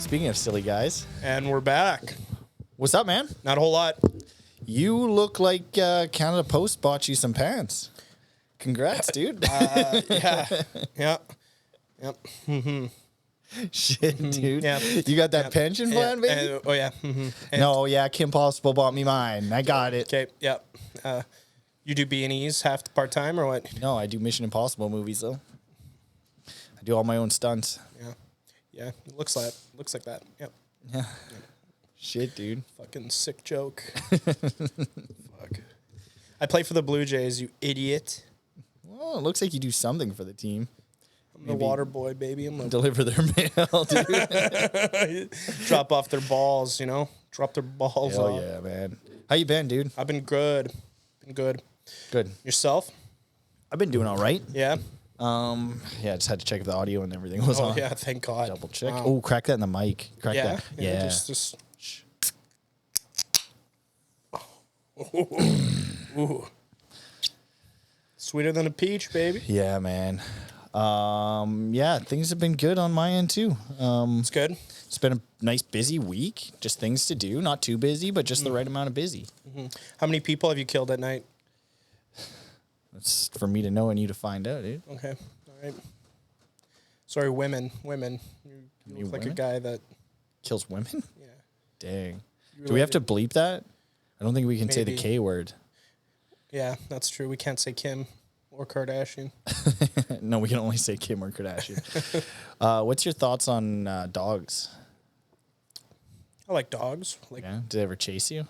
Speaking of silly guys. And we're back. What's up, man? Not a whole lot. You look like Canada Post bought you some pants. Congrats, dude. Yeah. Mm-hmm. Shit, dude. Yeah. You got that pension plan, baby? Oh, yeah. Mm-hmm. No, yeah, Kim Possible bought me mine. I got it. Okay, yeah. You do B&Es half the part-time or what? No, I do Mission Impossible movies, though. I do all my own stunts. Yeah. Yeah, it looks like that. Yep. Yeah. Shit, dude. Fucking sick joke. Fuck. I play for the Blue Jays, you idiot. Well, it looks like you do something for the team. I'm the water boy, baby. I'm Deliver their mail, dude. drop off their balls, you know? Drop their balls Hell off. yeah, man. How you been, dude? I've been good. Good. Yourself? I've been doing all right. Yeah. Yeah, I just had to check if the audio and everything was on. Oh, yeah, thank God. Double check. Wow. Oh, crack that in the mic. Crack that. Yeah. Just Ooh. Sweeter than a peach, baby. Yeah, man. Yeah, things have been good on my end too. It's good. It's been a nice busy week. Just things to do. Not too busy, but just the right amount of busy. Mm-hmm. How many people have you killed at night? That's for me to know and you to find out, dude. Okay. All right. Sorry, women. You look like a guy that kills women? Yeah. Dang. Do we have to bleep that? I don't think we can say the K word. Yeah, that's true. We can't say Kim or Kardashian. No, we can only say Kim or Kardashian. What's your thoughts on dogs? I like dogs. Yeah? Did they ever chase you?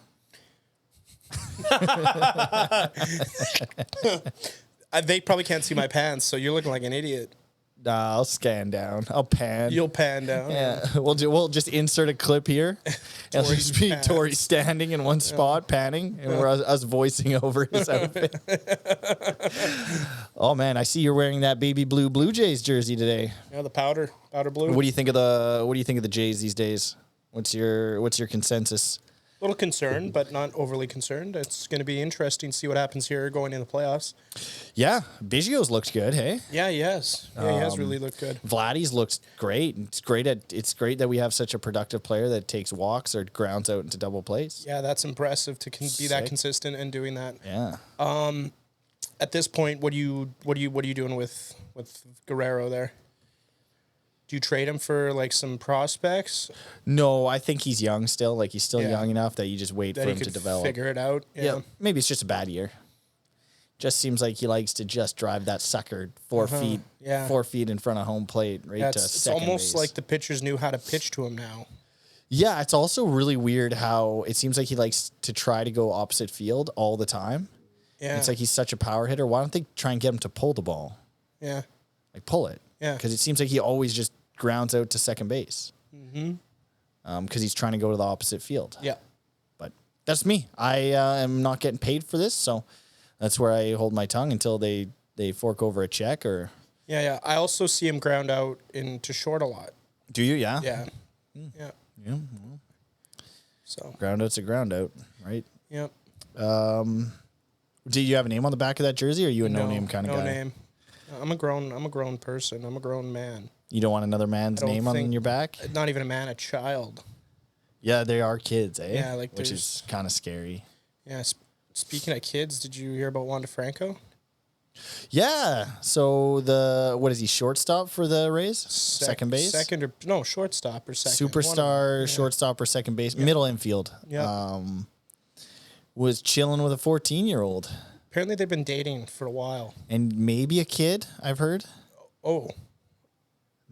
They probably can't see my pants, so you're looking like an idiot. Nah, I'll scan down. I'll pan. You'll pan down. Yeah, we'll just insert a clip here. It'll just be Torrie standing in one spot, panning, and we're us voicing over his outfit. Oh man, I see you're wearing that baby Blue Jays jersey today. Yeah, the powder blue. What do you think of the Jays these days? What's your consensus? A little concerned, but not overly concerned. It's going to be interesting to see what happens here going in the playoffs. Yeah, Biggio's looked good, hey? Yeah, he has. Yeah, he has really looked good. Vladdy's looks great. It's great that we have such a productive player that takes walks or grounds out into double plays. Yeah, that's impressive to be that consistent and doing that. Yeah. At this point, what are you doing with Guerrero there? Do you trade him for like some prospects? No, I think he's young still. Like he's still young enough that you just wait for him to develop. Figure it out. Yeah. Maybe it's just a bad year. Just seems like he likes to just drive that sucker 4 feet, 4 feet in front of home plate, right to second base. It's almost like the pitchers knew how to pitch to him now. Yeah, it's also really weird how it seems like he likes to try to go opposite field all the time. Yeah, it's like he's such a power hitter. Why don't they try and get him to pull the ball? Yeah, like pull it. Yeah, because it seems like he always just grounds out to second base. Mm-hmm. Because he's trying to go to the opposite field. Yeah. But that's me. I am not getting paid for this, so that's where I hold my tongue until they fork over a check or... Yeah. I also see him ground out into short a lot. Do you? Yeah? Yeah. Yeah. Well, so ground out's a ground out, right? Yep. Do you have a name on the back of that jersey, or are you a no-name kind of guy? No name. I'm a grown person. I'm a grown man. You don't want another man's name on your back? Not even a man, a child. Yeah, they are kids, eh? Yeah, which is kind of scary. Yeah. Speaking of kids, did you hear about Wander Franco? Yeah. So what is he, shortstop for the Rays? Second base? Shortstop or second. Superstar, shortstop or second base. Yeah. Middle infield. Yeah. Was chilling with a 14-year-old. Apparently they've been dating for a while. And maybe a kid, I've heard. Oh.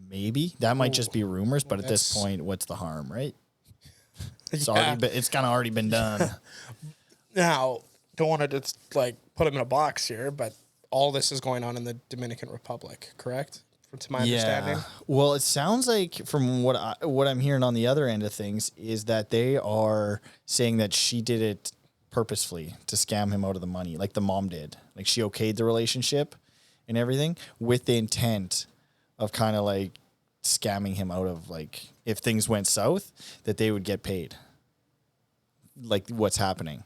Maybe. That might just be rumors, but at this point, what's the harm, right? It's kind of already been done. Now, don't want to just put him in a box here, but all this is going on in the Dominican Republic, correct? To my understanding. Well, it sounds like from what I'm hearing on the other end of things is that they are saying that she did it purposefully to scam him out of the money, like the mom did. Like she okayed the relationship and everything with the intent of kind of like scamming him out of like if things went south that they would get paid. Like what's happening.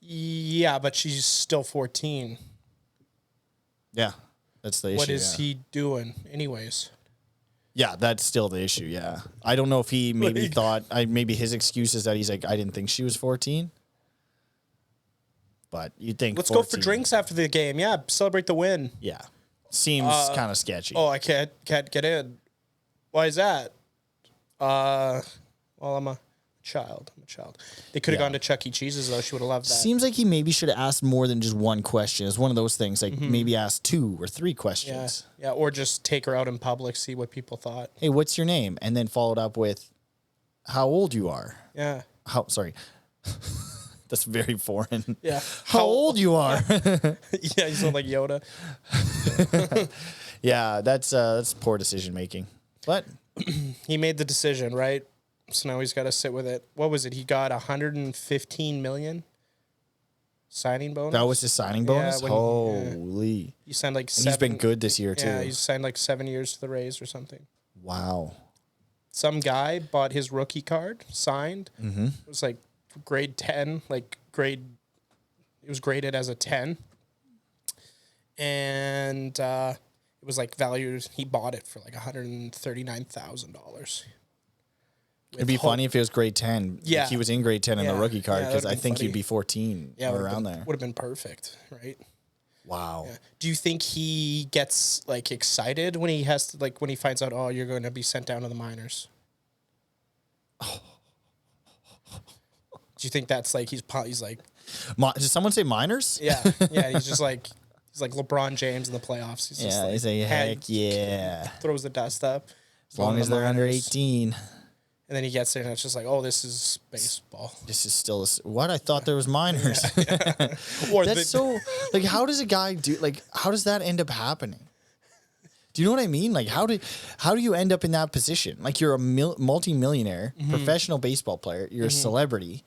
Yeah, but she's still 14. Yeah. That's the issue. What is he doing anyways? Yeah, that's still the issue. Yeah, I don't know if he maybe Like- thought maybe his excuse is that he's like, I didn't think she was 14. But you'd think Let's 14, go for drinks after the game. Yeah, celebrate the win. Yeah, seems kind of sketchy. Oh, I can't get in. Why is that? Well, I'm a child. They could have Yeah. gone to Chuck E. Cheese's though. She would have loved that. Seems like he maybe should have asked more than just one question. It's one of those things, like maybe ask 2 or 3 Yeah, questions. yeah, or just take her out in public, see what people thought. Hey, what's your name? And then followed up with how old you are. Yeah, Sorry. That's very foreign. yeah. How old you are. Yeah, you sound like Yoda. Yeah, that's poor decision making. But He made the decision, right? So now he's got to sit with it. What was it? He got 115 million signing bonus. that was his signing bonus. when- Holy. He signed like And 7. he's been good this year too. Yeah, he's signed like 7 years to the Rays or something. Wow. Some guy bought his rookie card, signed. Mm-hmm. It was like grade 10, it was graded as a 10. And it was like valued, he bought it for like $139,000. It'd be funny if it was grade 10. Yeah. Like he was in grade 10 in the Yeah. rookie card Yeah, because that'd I been think funny. he'd be 14 Yeah, or around there. Would have been perfect, right? Wow. Yeah. Do you think he gets like excited when he has to, like when he finds out, oh, you're going to be sent down to the minors? Do you think that's like he's like, Did someone say minors? yeah, yeah, he's just like LeBron James in the playoffs. He's just Yeah, like, they say heck yeah. throws the dust up. As long as they're under 18. And then he gets there and it's just like, oh, this is baseball. This is still what I thought there was minors. Or That's so like how does a guy do like how does that end up happening? Do you know what I mean? Like how do you end up in that position? Like you're a multi-millionaire, professional baseball player, you're a celebrity.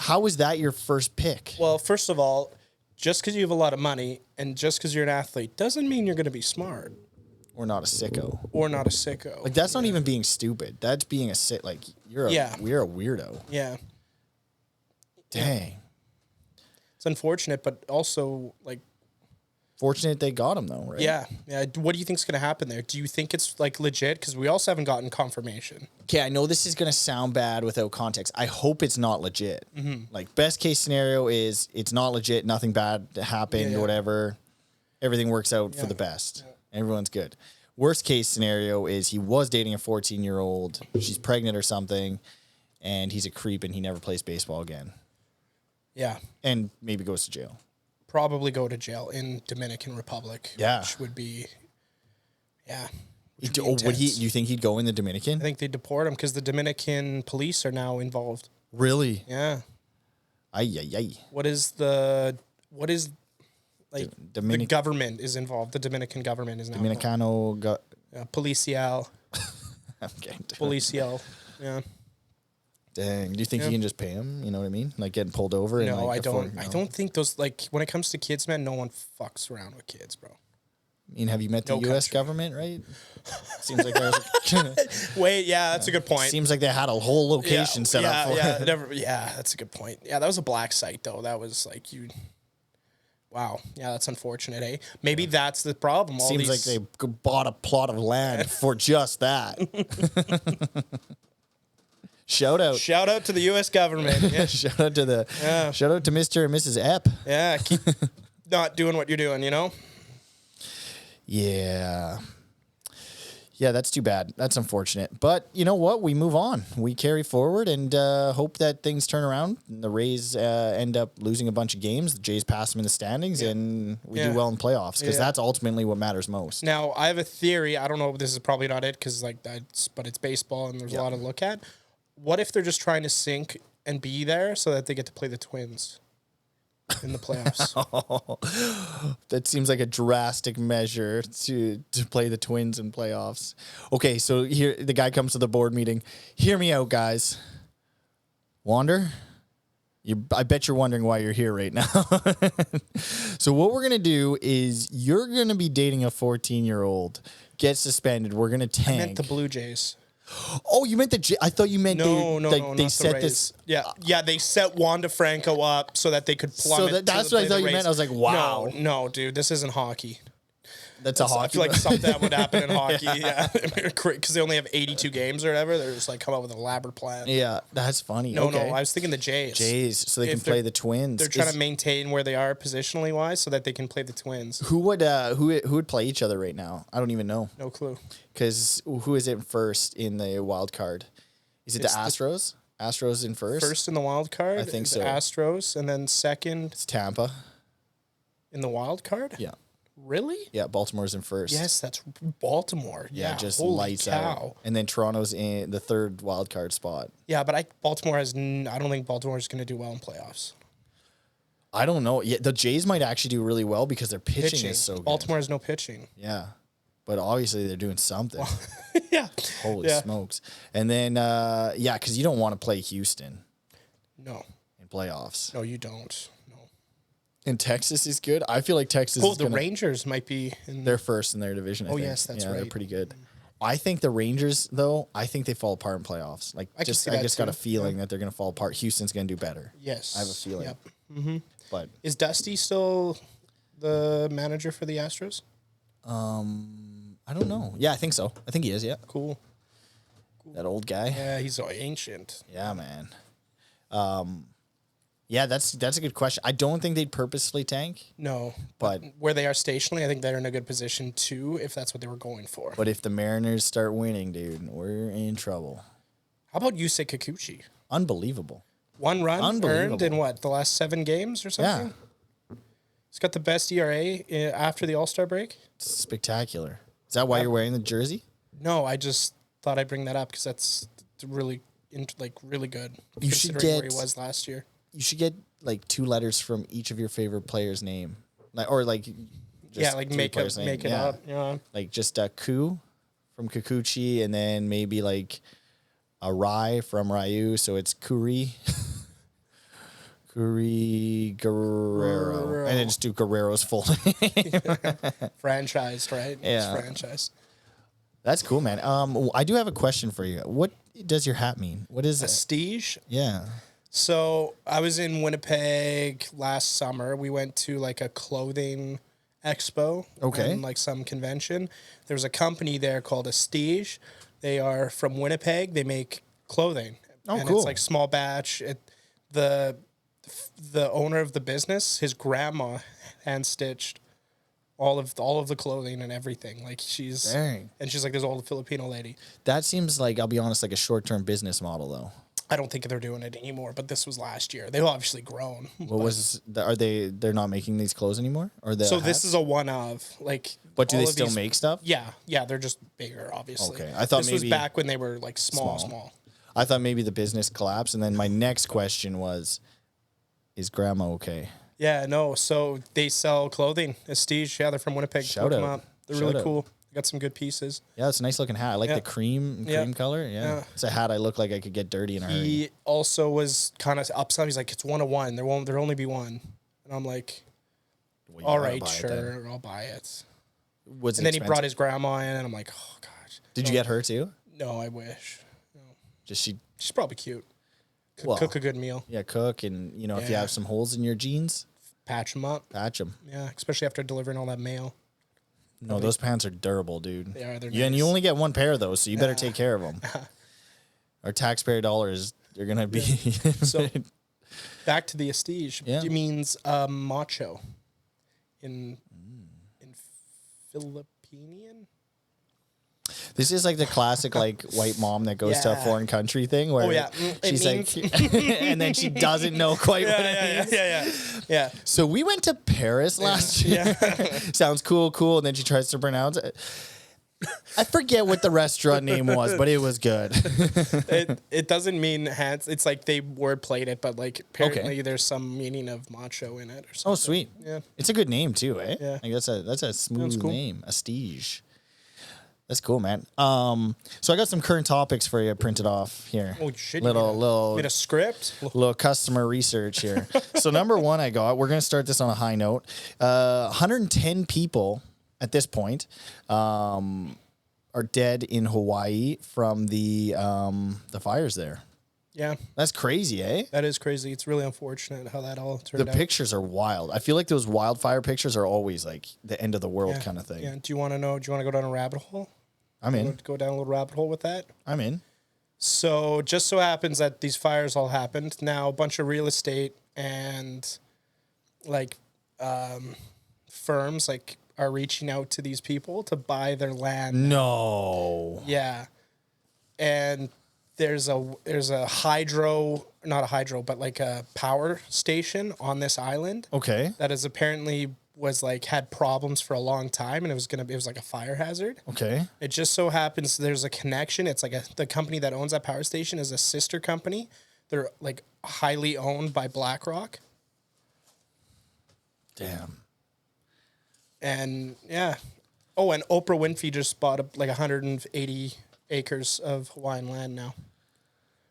How is that your first pick? Well, first of all, just because you have a lot of money and just because you're an athlete doesn't mean you're going to be smart Or not a sicko. or not a sicko. Like that's not even being stupid. That's being a like you're a weirdo. Yeah. Dang. It's unfortunate, but also like, Fortunate they got him though, right? yeah. What do you think's going to happen there? Do you think it's like legit? Because we also haven't gotten confirmation. Okay, I know this is gonna sound bad without context. I hope it's not legit. Like best case scenario is it's not legit, nothing bad happened, Yeah. whatever. Everything works out for the best. Everyone's good. Worst case scenario is he was dating a 14-year-old, she's pregnant or something, and he's a creep and he never plays baseball again. Yeah. And maybe goes to jail. Probably go to jail in Dominican Republic. Yeah. Which would be, yeah. Would he? Do you think he'd go in the Dominican? I think they deport him because the Dominican police are now involved. Really? Yeah. Ay. What is like the Dominic- government is involved. The Dominican government is now Dominicano. involved. Policial. Okay. Policial. Yeah. Dang. Do you think you can just pay him? You know what I mean? Like getting pulled over? And No, like I don't. afford- I no? don't think those like when it comes to kids, man. No one fucks around with kids, bro. I mean, have you met the No U.S. country. government? Right? Seems like there's. Wait, yeah, that's a good point. Seems like they had a whole location set up for it. That's a good point. Yeah, that was a black site though. That was like you. Wow. Yeah, that's unfortunate, eh? Maybe that's the problem. All Seems these, like they bought a plot of land for just that. Shout out. Shout out to the U.S. government. Yeah, Shout out to shout out to Mr. and Mrs. Epp. yeah. Keep not doing what you're doing, you know? Yeah. Yeah, that's too bad. That's unfortunate. But you know what? We move on. We carry forward and hope that things turn around. And the Rays end up losing a bunch of games. The Jays pass them in the standings and we do well in playoffs because that's ultimately what matters most. Now, I have a theory. I don't know. This is probably not it because but it's baseball and there's a lot to look at. What if they're just trying to sink and be there so that they get to play the Twins in the playoffs? That seems like a drastic measure to play the Twins in playoffs. Okay, so here the guy comes to the board meeting. Hear me out, guys. Wander, I bet you're wondering why you're here right now. So what we're gonna do is you're gonna be dating a 14-year-old, get suspended. We're gonna tank. I meant the Blue Jays. Oh, you meant I thought you meant No, they not set the this. Rays. Yeah, they set Wanda Franco up so that they could plummet. So that's what I thought you meant. I was like, wow. No, dude, this isn't hockey. That's a hockey. I feel like something that would happen in hockey. Yeah, because they only have 82 games or whatever. They're just like come up with an elaborate plan. Yeah, that's funny. No, okay. no, I was thinking the Jays. So they can play the Twins. They're trying to maintain where they are positionally wise, so that they can play the Twins. Who would play each other right now? I don't even know. No clue. Because who is it first in the wild card? Is it the Astros? Astros in first. First in the wild card. I think so. Astros, and then second. It's Tampa. In the wild card? Yeah. Really? Yeah, Baltimore's in first. Yes, that's Baltimore. Yeah, just holy lights cow. out. And then Toronto's in the third wild card spot. Yeah, but Baltimore has. I don't think Baltimore is going to do well in playoffs. I don't know. Yeah, the Jays might actually do really well because their pitching is so good. Baltimore has no pitching. Yeah. But obviously they're doing something. Yeah. Holy smokes. And then, because you don't want to play Houston. No. In playoffs. No, you don't. No. And Texas is good. I feel like Texas is the Rangers might be in... They're first in their division, I think. Yes, that's right. They're pretty good. I think the Rangers, though, I think they fall apart in playoffs. Like, I just got a feeling that they're going to fall apart. Houston's going to do better. Yes. I have a feeling. Yep. Mm-hmm. But is Dusty still the manager for the Astros? I don't know. Yeah, I think so. I think he is, yeah. Cool. That old guy. Yeah, he's so ancient. Yeah, man. Yeah, that's a good question. I don't think they'd purposely tank. No, but where they are stationally, I think they're in a good position too, if that's what they were going for. But if the Mariners start winning, dude, we're in trouble. How about Yusei Kikuchi? Unbelievable. 1 run earned in what, the last 7 games or something? Yeah. He's got the best ERA after the All-Star break. It's spectacular. Is that why you're wearing the jersey? No, I just thought I'd bring that up because that's really, really good. You should get where he was last year. You should get like 2 letters from each of your favorite players' name, make it up. Yeah, like just a Ku from Kikuchi, and then maybe like a Rai from Ryu, so it's Kuri. Kuri Guerrero. And then just do Guerrero's full name. Franchised, right? Yeah. It's franchised. That's cool, man. I do have a question for you. What does your hat mean? What is it? Prestige? Yeah. So I was in Winnipeg last summer. We went to like a clothing expo. Okay. And like some convention. There's a company there called Prestige. They are from Winnipeg. They make clothing. Oh, and cool. It's like small batch. The owner of the business, his grandma hand stitched all of the clothing and everything. Like she's like this old Filipino lady. That seems like, I'll be honest, like a short-term business model though. I don't think they're doing it anymore, but this was last year. They've obviously grown. They're not making these clothes anymore? This is a one of like. But do they still make stuff? Yeah, they're just bigger, obviously. Okay, I thought this was back when they were like small. I thought maybe the business collapsed, and then my next question was, is Grandma okay? Yeah, no. So they sell clothing. Prestige, yeah, they're from Winnipeg. Shout out. They're really cool. They got some good pieces. Yeah, it's a nice looking hat. I like the cream color. Yeah. It's a hat I look like I could get dirty in a hurry. He also was kind of upset. He's like, it's 1 of 1. There'll only be one. And I'm like, all right, sure, I'll buy it. And then he brought his grandma in, and I'm like, oh gosh. Did you get her too? No, I wish. No. She's probably cute. Cook a good meal. Yeah, cook, and if you have some holes in your jeans, patch them up. Patch them. Yeah, especially after delivering all that mail. No, those pants are durable, dude. They are. They're nice. Nice. And you only get 1 pair of those, so you better take care of them. Our taxpayer dollars, they're gonna be. So, back to the Prestige. Yeah. It means macho in Filipinian. This is like the classic like white mom that goes to a foreign country thing where she's like, and then she doesn't know quite what it means. Yeah. So we went to Paris last year. Sounds cool, and then she tries to pronounce it. I forget what the restaurant name was, but it was good. It doesn't mean hands. It's like they word played it, but like apparently there's some meaning of macho in it or something. Oh, sweet. Yeah. It's a good name too, eh? Yeah. Like that's a smooth name. Prestige. That's cool, man. So I got some current topics for you printed off here. Oh shit! Little a script. Little customer research here. So number 1 I got. We're gonna start this on a high note. 110 people at this point are dead in Hawaii from the fires there. Yeah. That's crazy, eh? That is crazy. It's really unfortunate how that all turned The out. pictures are wild. I feel like those wildfire pictures are always like the end of the world kind of thing. Yeah. Do you want to know? Do you want to go down a rabbit hole? I'm in. Go down a little rabbit hole with that? I'm in. So just so happens that these fires all happened. Now a bunch of real estate and like firms like are reaching out to these people to buy their land. No. Yeah. And there's a not a hydro, but like a power station on this island. Okay. That is apparently was like had problems for a long time, and it was like a fire hazard. Okay. It just so happens there's a connection. It's like the company that owns that power station is a sister company. They're like highly owned by BlackRock. Damn. And yeah. Oh, and Oprah Winfrey just bought like 180 acres of Hawaiian land now.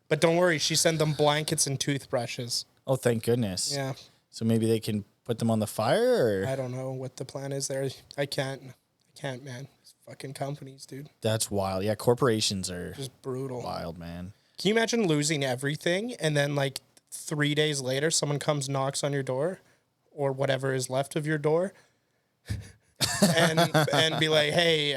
But don't worry, she sent them blankets and toothbrushes. Oh, thank goodness. Yeah. So maybe they can put them on the fire, or I don't know what the plan is there. I can't, man. It's fucking companies, dude. that's wild. Yeah, corporations are Just brutal. wild, man. Can you imagine losing everything and then like 3 days later someone comes, knocks on your door or whatever is left of your door and be like, hey,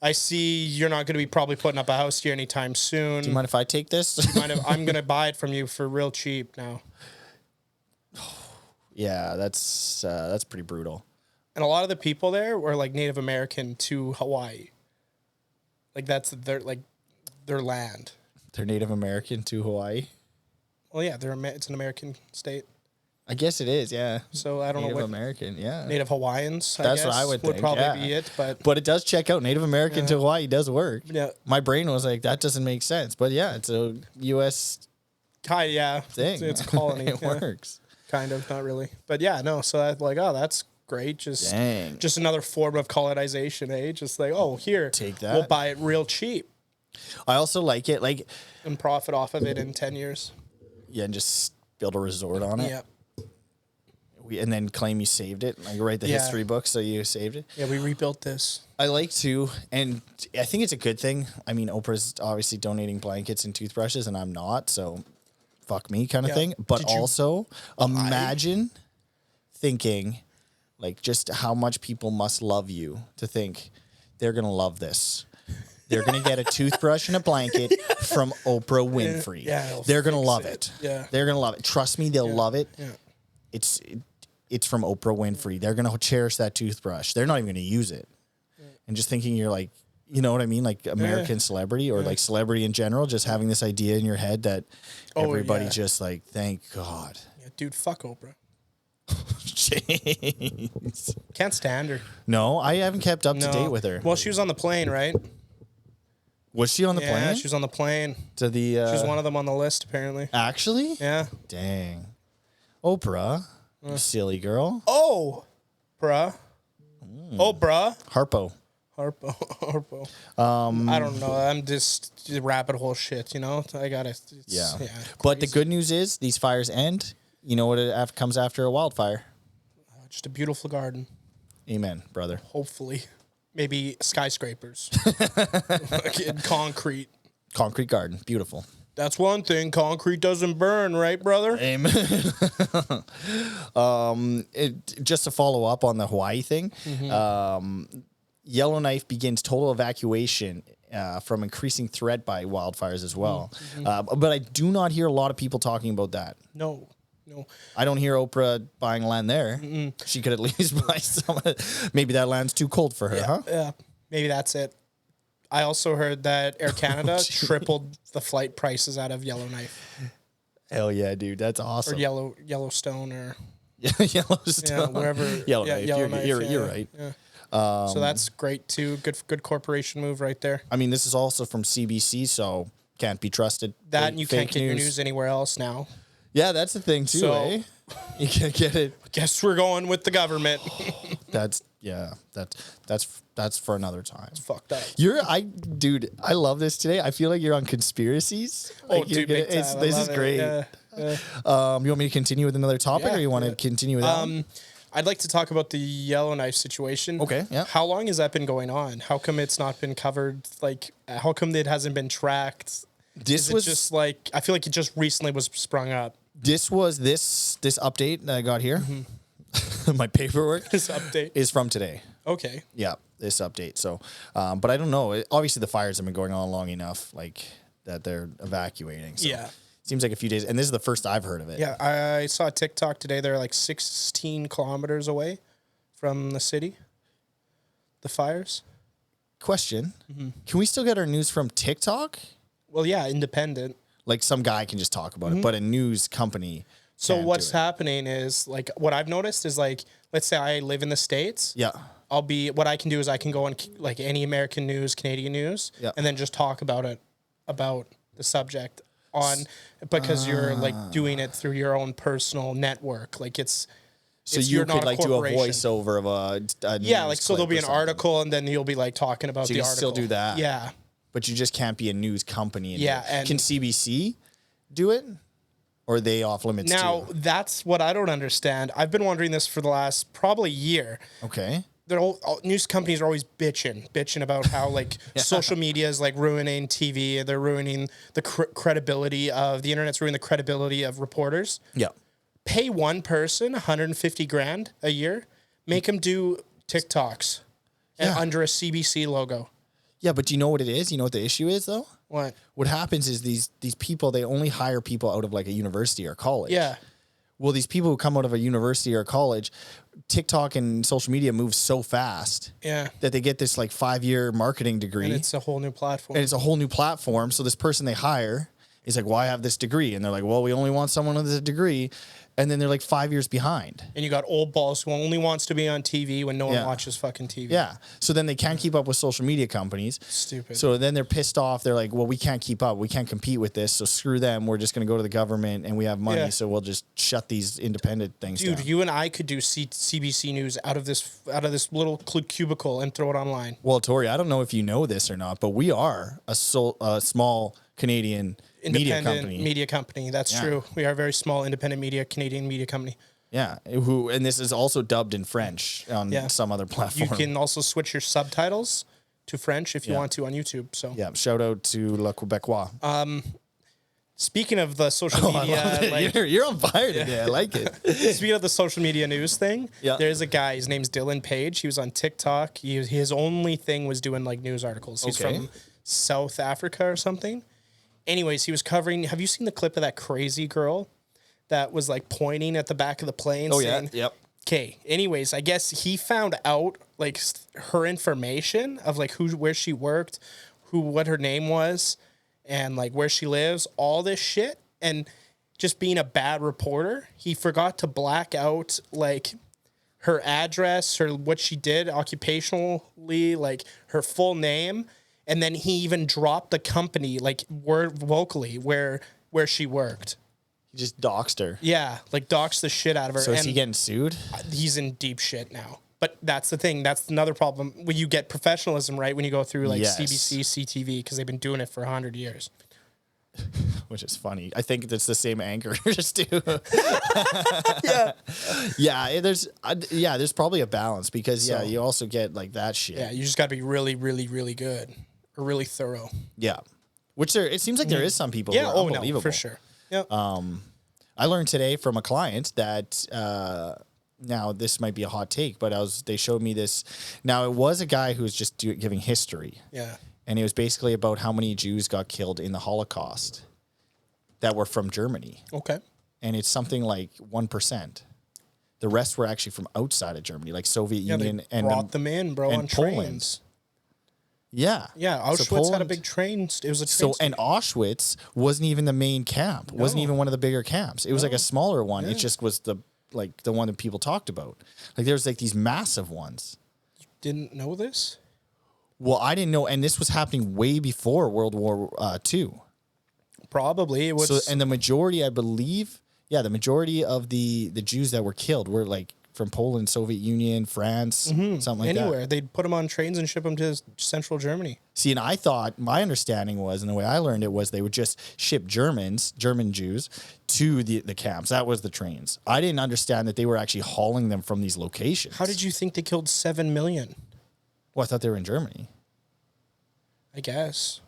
I see you're not going to be probably putting up a house here anytime soon. Do you mind if I take this? I'm going to buy it from you for real cheap now. Yeah, that's pretty brutal. And a lot of the people there were like Native American to Hawaii. Like that's their land. They're Native American to Hawaii. Well, yeah, it's an American state. I guess it is, yeah. So I don't Native know what American, yeah. Native Hawaiians. That's I what guess, I would think, probably yeah. be it, But it does check out. Native American to Hawaii does work. Yeah. My brain was like, that doesn't make sense. But yeah, it's a U.S. Yeah, thing. it's a colony. It works. Kind of, not really, but yeah, no. So I'm like, oh, that's great. Just Dang. just another form of colonization, eh? Just like, oh, here, Take that. We'll buy it real cheap I also like it, like, and profit off of it in 10 years. yeah, and just build a resort on it. Yeah, And then claim you saved it. Like, write the Yeah. history book so you saved it. yeah, we rebuilt this. I like to, and I think it's a good thing. I mean, Oprah's obviously donating blankets and toothbrushes, and I'm not, so fuck me kind of Yeah. thing. But Did you also, imagine thinking, like, just how much people must love you to think they're going to love this. They're going to get a toothbrush and a blanket from Oprah Winfrey. Yeah, they're going to fix love it. it. Yeah. They're going to love it. Trust me, they'll love it. Yeah. It's from Oprah Winfrey. They're going to cherish that toothbrush. They're not even going to use it. And just thinking you're like, you know what I mean? Like American celebrity or like celebrity in general, just having this idea in your head that everybody just like, thank God. Yeah, dude, fuck Oprah. Jeez. Can't stand her. No, I haven't kept up to date with her. Well, she was on the plane, right? Was she on the Yeah, plane? she was on the plane. To the She was one of them on the list, apparently. Actually? Yeah. Dang. Oprah, you silly girl. Oh, bruh. Oh, bruh. Harpo. Harpo. I don't know. I'm just rabbit hole shit, you know? I gotta. Yeah. But the good news is these fires end. You know what comes after a wildfire? Just a beautiful garden. Amen, brother. Hopefully. Maybe skyscrapers. Fucking concrete. Concrete garden. Beautiful. That's one thing. Concrete doesn't burn, right, brother? Amen. Just to follow up on the Hawaii thing, Yellowknife begins total evacuation from increasing threat by wildfires as well. But I do not hear a lot of people talking about that. No. I don't hear Oprah buying land there. She could at least buy some. Maybe that land's too cold for her, huh? Yeah. Maybe that's it. I also heard that Air Canada tripled the flight prices out of Yellowknife. Hell yeah, dude. That's awesome. Or Yellowstone or Yellowstone. yeah, wherever. Yellowknife. Yellowknife, You're right. Yeah. So that's great too. Good corporation move right there. I mean, this is also from CBC, so can't be trusted. That and you can't get your news anywhere else now. Yeah, that's the thing too, So- eh? You can't get it. Guess we're going with the government. That's for another time. Fucked up. Dude, I love this today. I feel like you're on conspiracies. Oh, Like, dude, big time. I this is love it. great. Yeah. You want me to continue with another topic, Yeah, or you want to yeah. continue with that? one? I'd like to talk about the Yellowknife situation. Okay, yeah. How long has that been going on? How come it's not been covered? Like, how come it hasn't been tracked? This Is was it just like, I feel like it just recently was sprung up. this update that I got here. My paperwork This update. is from today. Okay. Yeah, this update. So, but I don't know. Obviously, the fires have been going on long enough, like that they're evacuating. So Yeah. seems like a few days, and this is the first I've heard of it. Yeah, I saw a TikTok today. They're like 16 kilometers away from the city. The fires. Question: Can we still get our news from TikTok? Well, yeah, independent. Like some guy can just talk about it, but a news company. So can't what's do it. happening is like what I've noticed is like, let's say I live in the States. Yeah. What I can do is I can go on like any American news, Canadian news, Yeah. and then just talk about it, about the subject because you're like doing it through your own personal network. Like So it's, you you're could not a like do a corporation. voiceover of a Yeah, news like so clip there'll be or an something. article and then you'll be like talking about So the you can article. still do that. Yeah. But you just can't be a news company. And Yeah, do it. and- Can CBC do it, or are they off limits Now too? that's what I don't understand. I've been wondering this for the last probably year. Okay. All news companies are always bitching about how like social media is like ruining TV. They're ruining the credibility of the internet's ruining the credibility of reporters. Yeah. Pay one person 150 grand a year, make them do TikToks and Yeah. under a CBC logo. Yeah, but do you know what it is? You know what the issue is though? What? What happens is these people, they only hire people out of like a university or college. Yeah. Well, these people who come out of a university or college, TikTok and social media moves so fast Yeah. that they get this like 5-year marketing degree. And it's a whole new platform. And it's a whole new platform. So this person they hire is like, well, I have this degree. And they're like, well, we only want someone with a degree. And then they're like 5 years behind. And you got old balls who only wants to be on TV when no one Yeah. watches fucking TV. Yeah. So then they can't keep up with social media companies. Stupid. So then they're pissed off. They're like, well, we can't keep up. We can't compete with this. So screw them. We're just going to go to the government and we have money. Yeah. So we'll just shut these independent things Dude, down. you and I could do CBC News out of this little cubicle and throw it online. Well, Torrie, I don't know if you know this or not, but we are a small Canadian media Independent media company. company. That's Yeah. true. We are a very small independent Canadian media company. Yeah. And this is also dubbed in French on Yeah. some other You platform. can also switch your subtitles to French if you Yeah. want to on YouTube. So Yeah. Shout out to Le Quebecois. speaking of the social media, like, You're on fire today. I like it. speaking of the social media news thing, Yeah. there's a guy. His name's Dylan Page. He was on TikTok. His only thing was doing like news articles. He's Okay. from South Africa or something. Anyways, he was covering. Have you seen the clip of that crazy girl that was like pointing at the back of the plane? Oh, yeah. saying, Yep. Okay. Anyways, I guess he found out like her information of like where she worked, what her name was, and like where she lives, all this shit. And just being a bad reporter, he forgot to black out like her address or what she did occupationally, like her full name. And then he even dropped the company like word vocally where she worked. He just doxed her. Yeah, like doxed the shit out of her. So is and he getting sued? he's in deep shit now. But that's the thing. That's another problem. When you get professionalism, right? When you go through like Yes. CBC, CTV, because they've been doing it for 100 years. Which is funny. I think it's the same anchors too. Yeah. There's probably a balance because So- you also get like that shit. Yeah, you just got to be really, really, really good or really thorough. Yeah. Which it seems like there is some people Yeah, who are oh no, unbelievable. for sure. Yeah. I learned today from a client that now this might be a hot take, but they showed me this. Now it was a guy who was just giving history. Yeah. And it was basically about how many Jews got killed in the Holocaust that were from Germany. Okay. And it's something like 1%. The rest were actually from outside of Germany, like Soviet Yeah, Union they brought them in, bro, and on Poland. trains. Yeah. Yeah, So Auschwitz had a Poland- big train. It was a train. So, station. and Auschwitz wasn't even the main camp. Wasn't No. even one of the bigger camps. It was like a smaller one. Yeah. It just was the one that people talked about. Like there's like these massive ones. Didn't know this. Well, I didn't know, and this was happening way before World War II. Probably it was. So, and the majority, I believe, the majority of the Jews that were killed were like from Poland, Soviet Union, France, something like anywhere that. they'd put them on trains and ship them to central Germany. See, and I thought my understanding was, and the way I learned it was, they would just ship German Jews to the camps. That was the trains. I didn't understand that they were actually hauling them from these locations. How did you think they killed 7 million? Well, I thought they were in Germany. I guess.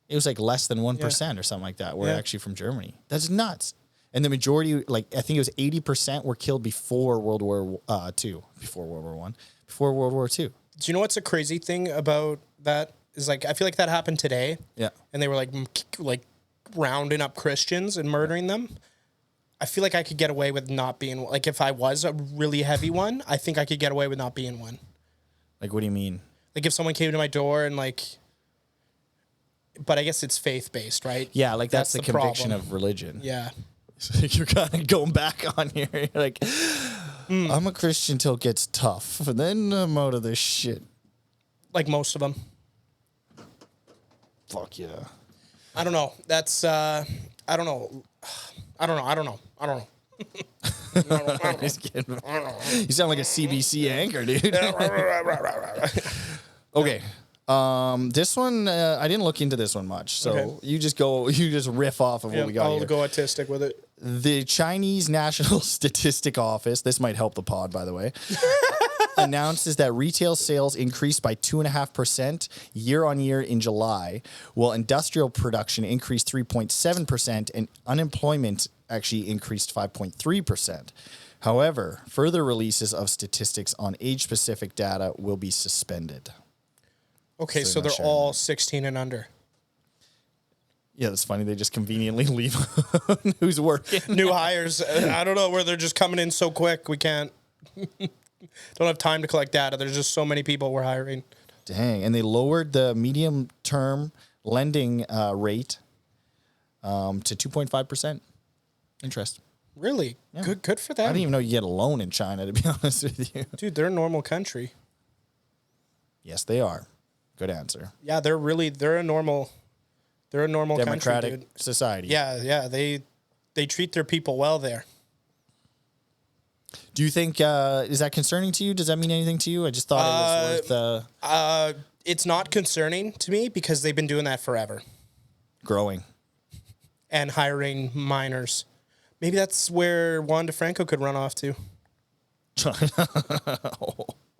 It was like less than 1% or something like that were actually from Germany. That's nuts. And the majority, like I think it was 80% were killed before World War II, before World War I, before World War II. Do you know what's a crazy thing about that? Is like, I feel like that happened today. Yeah. And they were like rounding up Christians and murdering them. I feel like I could get away with not being, like, if I was a really heavy one, I think I could get away with not being one. Like, what do you mean? Like, if someone came to my door and, like, but I guess it's faith-based, right? Yeah, like, that's the conviction problem. of religion. Yeah. So you're kind of going back on here. You're like, I'm a Christian till it gets tough, and then I'm out of this shit. Like most of them. Fuck yeah. I don't know. That's, I don't know. I don't know. Just kidding. You sound like a CBC anchor, dude. Okay. This one, I didn't look into this one much, so you just riff off of what we got here. I'll go autistic with it. The Chinese National Statistic Office, this might help the pod, by the way, announces that retail sales increased by 2.5% year on year in July, while industrial production increased 3.7% and unemployment actually increased 5.3%. However, further releases of statistics on age-specific data will be suspended. Okay, so they're all 16 and under. Yeah, that's funny. They just conveniently leave who's working. New hires. I don't know where they're just coming in so quick. We can't. Don't have time to collect data. There's just so many people we're hiring. Dang. And they lowered the medium-term lending rate to 2.5% interest. Really? Yeah. Good for them. I didn't even know you get a loan in China, to be honest with you. Dude, they're a normal country. Yes, they are. Good answer. Yeah, they're a normal democratic country, dude. society. Yeah. They treat their people well there. Do you think is that concerning to you? Does that mean anything to you? I just thought it was worth it's not concerning to me because they've been doing that forever. Growing. And hiring minors. Maybe that's where Juan DeFranco could run off to.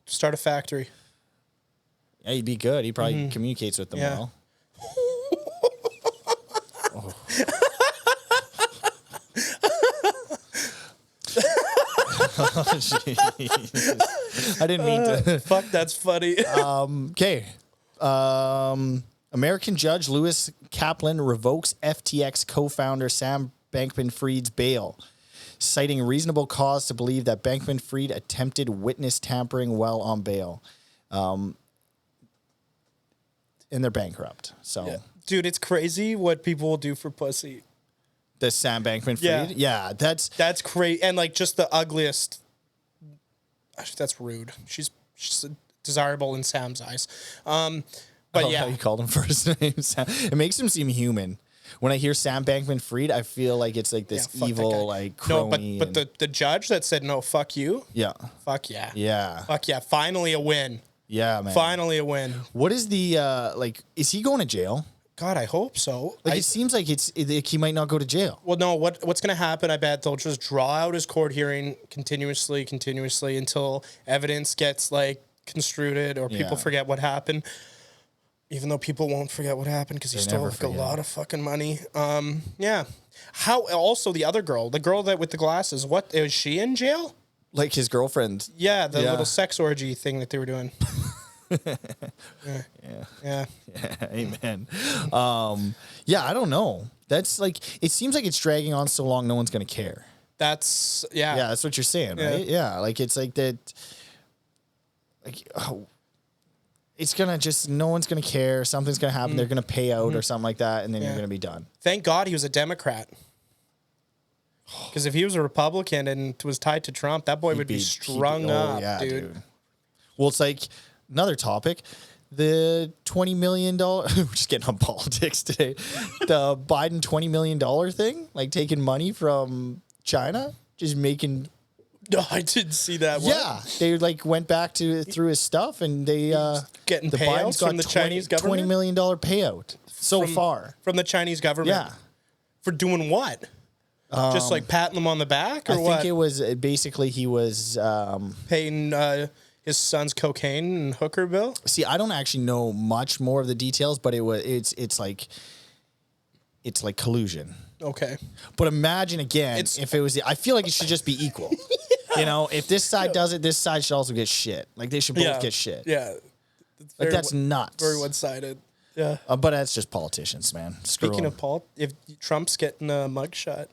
Start a factory. Yeah, he'd be good. He probably communicates with them well. I didn't mean to. Fuck, that's funny. Okay. American judge Lewis Kaplan revokes FTX co-founder Sam Bankman-Fried's bail, citing reasonable cause to believe that Bankman-Fried attempted witness tampering while on bail. And they're bankrupt. So, dude, it's crazy what people will do for pussy. The Sam Bankman-Fried? Yeah, that's crazy. And like just the ugliest. Actually, that's rude. She's desirable in Sam's eyes. But yeah, how you called him first name. Sam. It makes him seem human. When I hear Sam Bankman-Fried, I feel like it's like this evil, like crony. No, but the judge that said no, fuck you. Yeah. Fuck yeah. Yeah. Fuck yeah. Finally a win. Yeah, man. Finally a win. What is the is he going to jail? God, I hope so. Like, it seems like he might not go to jail. Well, no. What's going to happen? I bet they'll just draw out his court hearing continuously until evidence gets like construed or people forget what happened. Even though people won't forget what happened because he stole a lot of fucking money. Yeah. How? Also, the other girl, the girl that with the glasses. What is she in jail? Like his girlfriend. Yeah, the little sex orgy thing that they were doing. Yeah. Amen. Yeah, I don't know. That's like, it seems like it's dragging on so long, no one's going to care. That's, Yeah, that's what you're saying, right? Yeah, like it's like that, like, it's going to just, no one's going to care. Something's going to happen. They're going to pay out or something like that, and then you're going to be done. Thank God he was a Democrat. Because if he was a Republican and was tied to Trump, that boy would be strung up, dude. Well, it's like another topic. The $20 million, we're just getting on politics today. The Biden $20 million thing, like taking money from China, just making. No, I didn't see that one. Yeah, they like went back through his stuff and they getting the payouts from the Chinese government. $20 million payout so far from the Chinese government. Yeah, for doing what? Just like patting them on the back, or what? I think it was basically he was paying his son's cocaine and hooker bill? See, I don't actually know much more of the details, but it's like collusion. Okay. But imagine again if it was. I feel like it should just be equal. You know, if this side does it, this side should also get shit. Like they should both get shit. Yeah. Like that's nuts. Very one-sided. Yeah. But that's just politicians, man. Speaking of if Trump's getting a mugshot.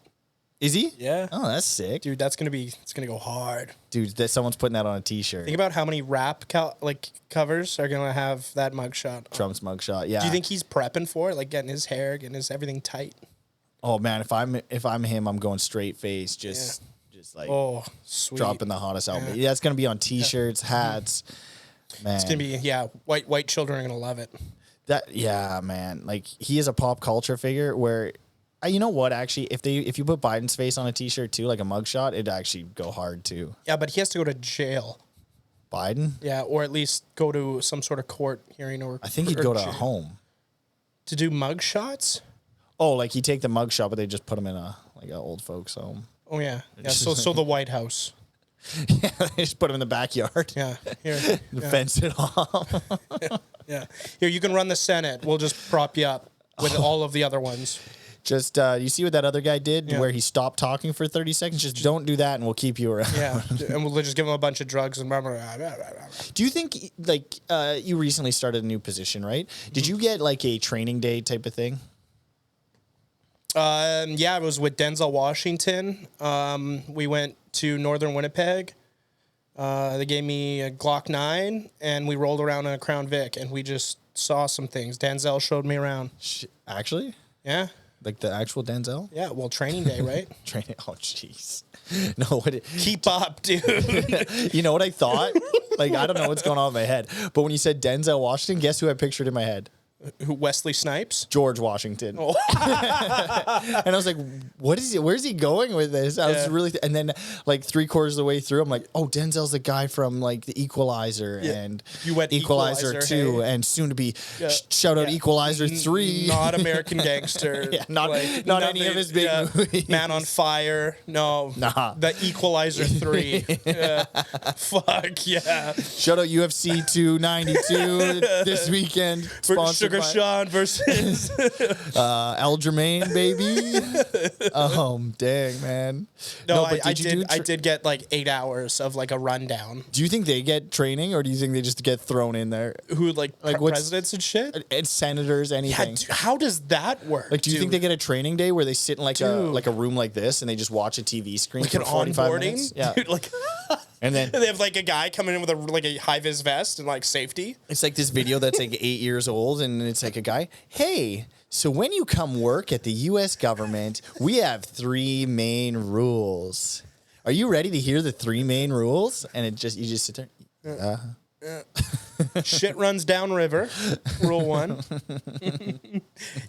Is he? Yeah. Oh, that's sick. Dude, it's gonna go hard. Dude, someone's putting that on a t-shirt. Think about how many rap covers are gonna have that mugshot. Trump's mugshot, yeah. Do you think he's prepping for it? Like getting his hair, getting his everything tight? Oh man, if I'm him, I'm going straight face, just like sweet. dropping the hottest album. Yeah, it's gonna be on t-shirts, hats. Man. It's gonna be white children are gonna love it. Man. Like he is a pop culture figure where you know what, actually, if you put Biden's face on a t-shirt too, like a mugshot, it'd actually go hard too. Yeah, but he has to go to jail. Biden? Yeah, or at least go to some sort of court hearing I think he'd go to a home. To do mugshots? Oh, like he'd take the mugshot, but they just put him in a old folks home. Oh yeah. Yeah, so the White House. Yeah, they just put him in the backyard. Yeah. Here. Fence it off. Yeah. Here, you can run the Senate. We'll just prop you up with all of the other ones. Just, you see what that other guy did where he stopped talking for 30 seconds? Just don't do that and we'll keep you around. Yeah. And we'll just give him a bunch of drugs and Do you think, like, you recently started a new position, right? Did you get, like, a training day type of thing? Yeah, it was with Denzel Washington. We went to northern Winnipeg. They gave me a Glock 9, and we rolled around in a Crown Vic, and we just saw some things. Denzel showed me around. Actually? Yeah. Like the actual Denzel? Yeah, well, training day, right? Training. Oh, jeez. No, keep up, dude. You know what I thought? Like, I don't know what's going on in my head, but when you said Denzel Washington, guess who I pictured in my head? Who, Wesley Snipes? George Washington. Oh. And I was like, what is he? Where's he going with this? I was really, and then like 3/4 of the way through, I'm like, oh, Denzel's the guy from like the Equalizer and you went Equalizer 2 and soon to be shout out Equalizer 3. Not American Gangster. Not any of his big movies. Man on Fire. No. Nah. The Equalizer 3. Fuck yeah. Shout out UFC 292 this weekend. Sugar Sean versus Aljamain, baby. Dang, man. No, I did get like 8 hours of like a rundown. Do you think they get training, or do you think they just get thrown in there? Who like presidents and shit? And senators, anything. Yeah, how does that work? Like, do you think they get a training day where they sit in like a room like this and they just watch a TV screen like for 45 onboarding? Minutes? Yeah. Dude, like and then they have like a guy coming in with a high vis vest and like safety. It's like this video that's like 8 years old, and it's like a guy. Hey, so when you come work at the U.S. government, we have 3 main rules. Are you ready to hear the 3 main rules? And you just sit there. Shit runs downriver. Rule 1.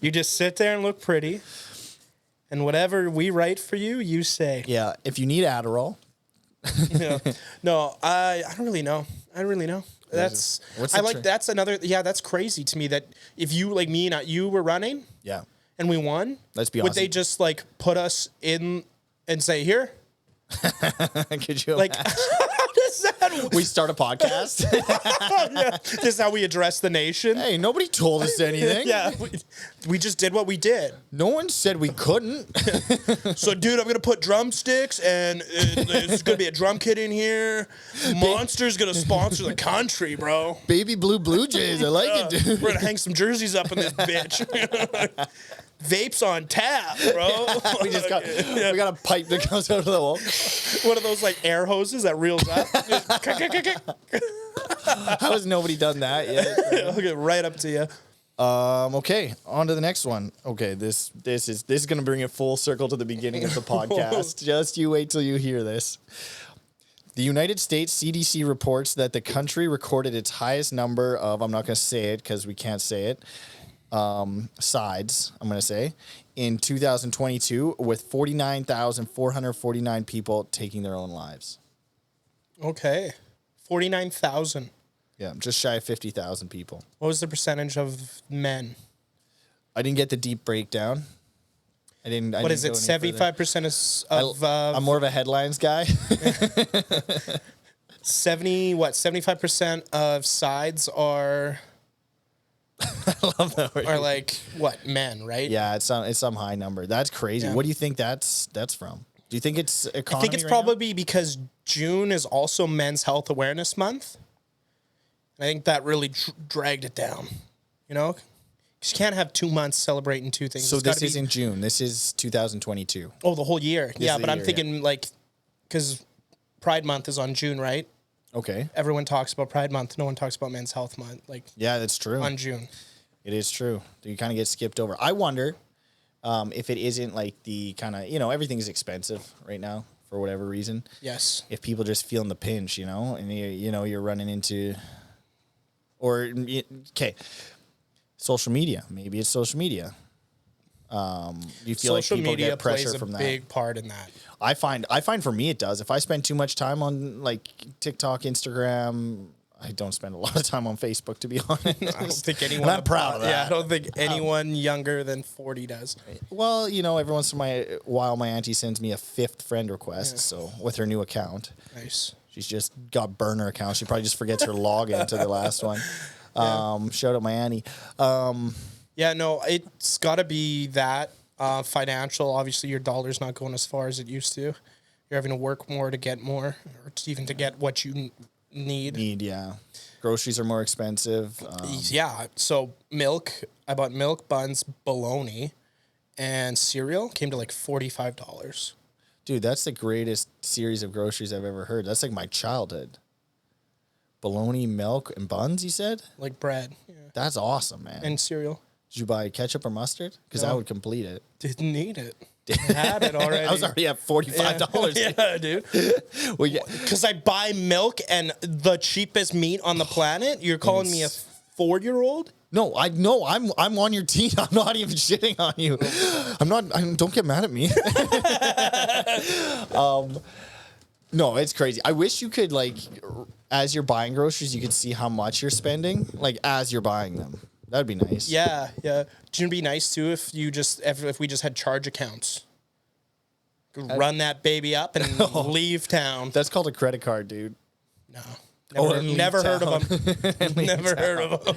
You just sit there and look pretty, and whatever we write for you, you say. Yeah. If you need Adderall. No, I don't really know. That's another. Yeah, that's crazy to me. That if you like me and you were running, and we won, let's be would honest. they just like put us in and say here? Could you like? How does that? We start a podcast. Yeah, this is how we address the nation. Hey, nobody told us anything. Yeah, we just did what we did. No one said we couldn't. So, dude, I'm gonna put drumsticks, and there's gonna be a drum kit in here. Monster's gonna sponsor the country, bro. Baby blue Jays, I like it, dude. We're gonna hang some jerseys up in this bitch. Vapes on tap, bro. we got a pipe that goes out of the wall. One of those like air hoses that reels up. How has nobody done that yet? I'll get right up to you. Okay, on to the next one. Okay, this is gonna bring it full circle to the beginning of the podcast. Just you wait till you hear this. The United States CDC reports that the country recorded its highest number of, I'm not gonna say it because we can't say it, sides, I'm going to say, in 2022 with 49,449 people taking their own lives. Okay. 49,000. Yeah, just shy of 50,000 people. What was the percentage of men? I didn't get the deep breakdown. What is it, 75% of... I'm more of a headlines guy. 75% of sides are I love that word. are like what, men, right? Yeah, it's some high number. That's crazy. Yeah. What do you think that's from? Do you think it's economy? I think it's right now? probably because June is also Men's Health Awareness Month. I think that really dragged it down. You know, 'cause you can't have 2 months celebrating two things. So It's gotta this be- isn't June. This is 2022. Oh, the whole year. Yeah, the but I'm year, thinking like, because Pride Month is on June, right? Okay. Everyone talks about Pride Month. No one talks about Men's Health Month, like Yeah, that's true. on June. It is true. You kind of get skipped over. I wonder if it isn't like the kind of, everything's expensive right now for whatever reason. Yes. If people just feeling the pinch, and you're running into, or okay, social media. Maybe it's social media. You feel Social like people media get pressure plays a from that. big part in that. I find for me it does. If I spend too much time on like TikTok, Instagram, I don't spend a lot of time on Facebook, to be honest. I don't think anyone. And I'm proud of that. Yeah, I don't think anyone younger than 40 does. Well, every once in a while, my auntie sends me a 5th friend request. So with her new account, Nice. she's just got burner account. She probably just forgets her login to the last one. Shout out my auntie. Yeah, no, it's got to be that financial. Obviously, your dollar's not going as far as it used to. You're having to work more to get more, or even to get what you need. Yeah. Groceries are more expensive. Yeah. So milk, I bought milk, buns, bologna, and cereal. Came to like $45. Dude, that's the greatest series of groceries I've ever heard. That's like my childhood. Bologna, milk, and buns, you said? Like bread. Yeah. That's awesome, man. And cereal. Did you buy ketchup or mustard? Because that No. would complete it. Didn't need it. I had it already. I was already at $45. Yeah, dude. Well, yeah. Because I buy milk and the cheapest meat on the planet. You're calling me a 4-year-old? No, I'm on your team. I'm not even shitting on you. Don't get mad at me. No, it's crazy. I wish you could, like, as you're buying groceries, you could see how much you're spending, like, as you're buying them. That'd be nice. Yeah, yeah. Wouldn't it be nice too if we just had charge accounts? Could run that baby up and leave town. That's called a credit card, dude. No. Oh, Never heard of them. Never heard of them.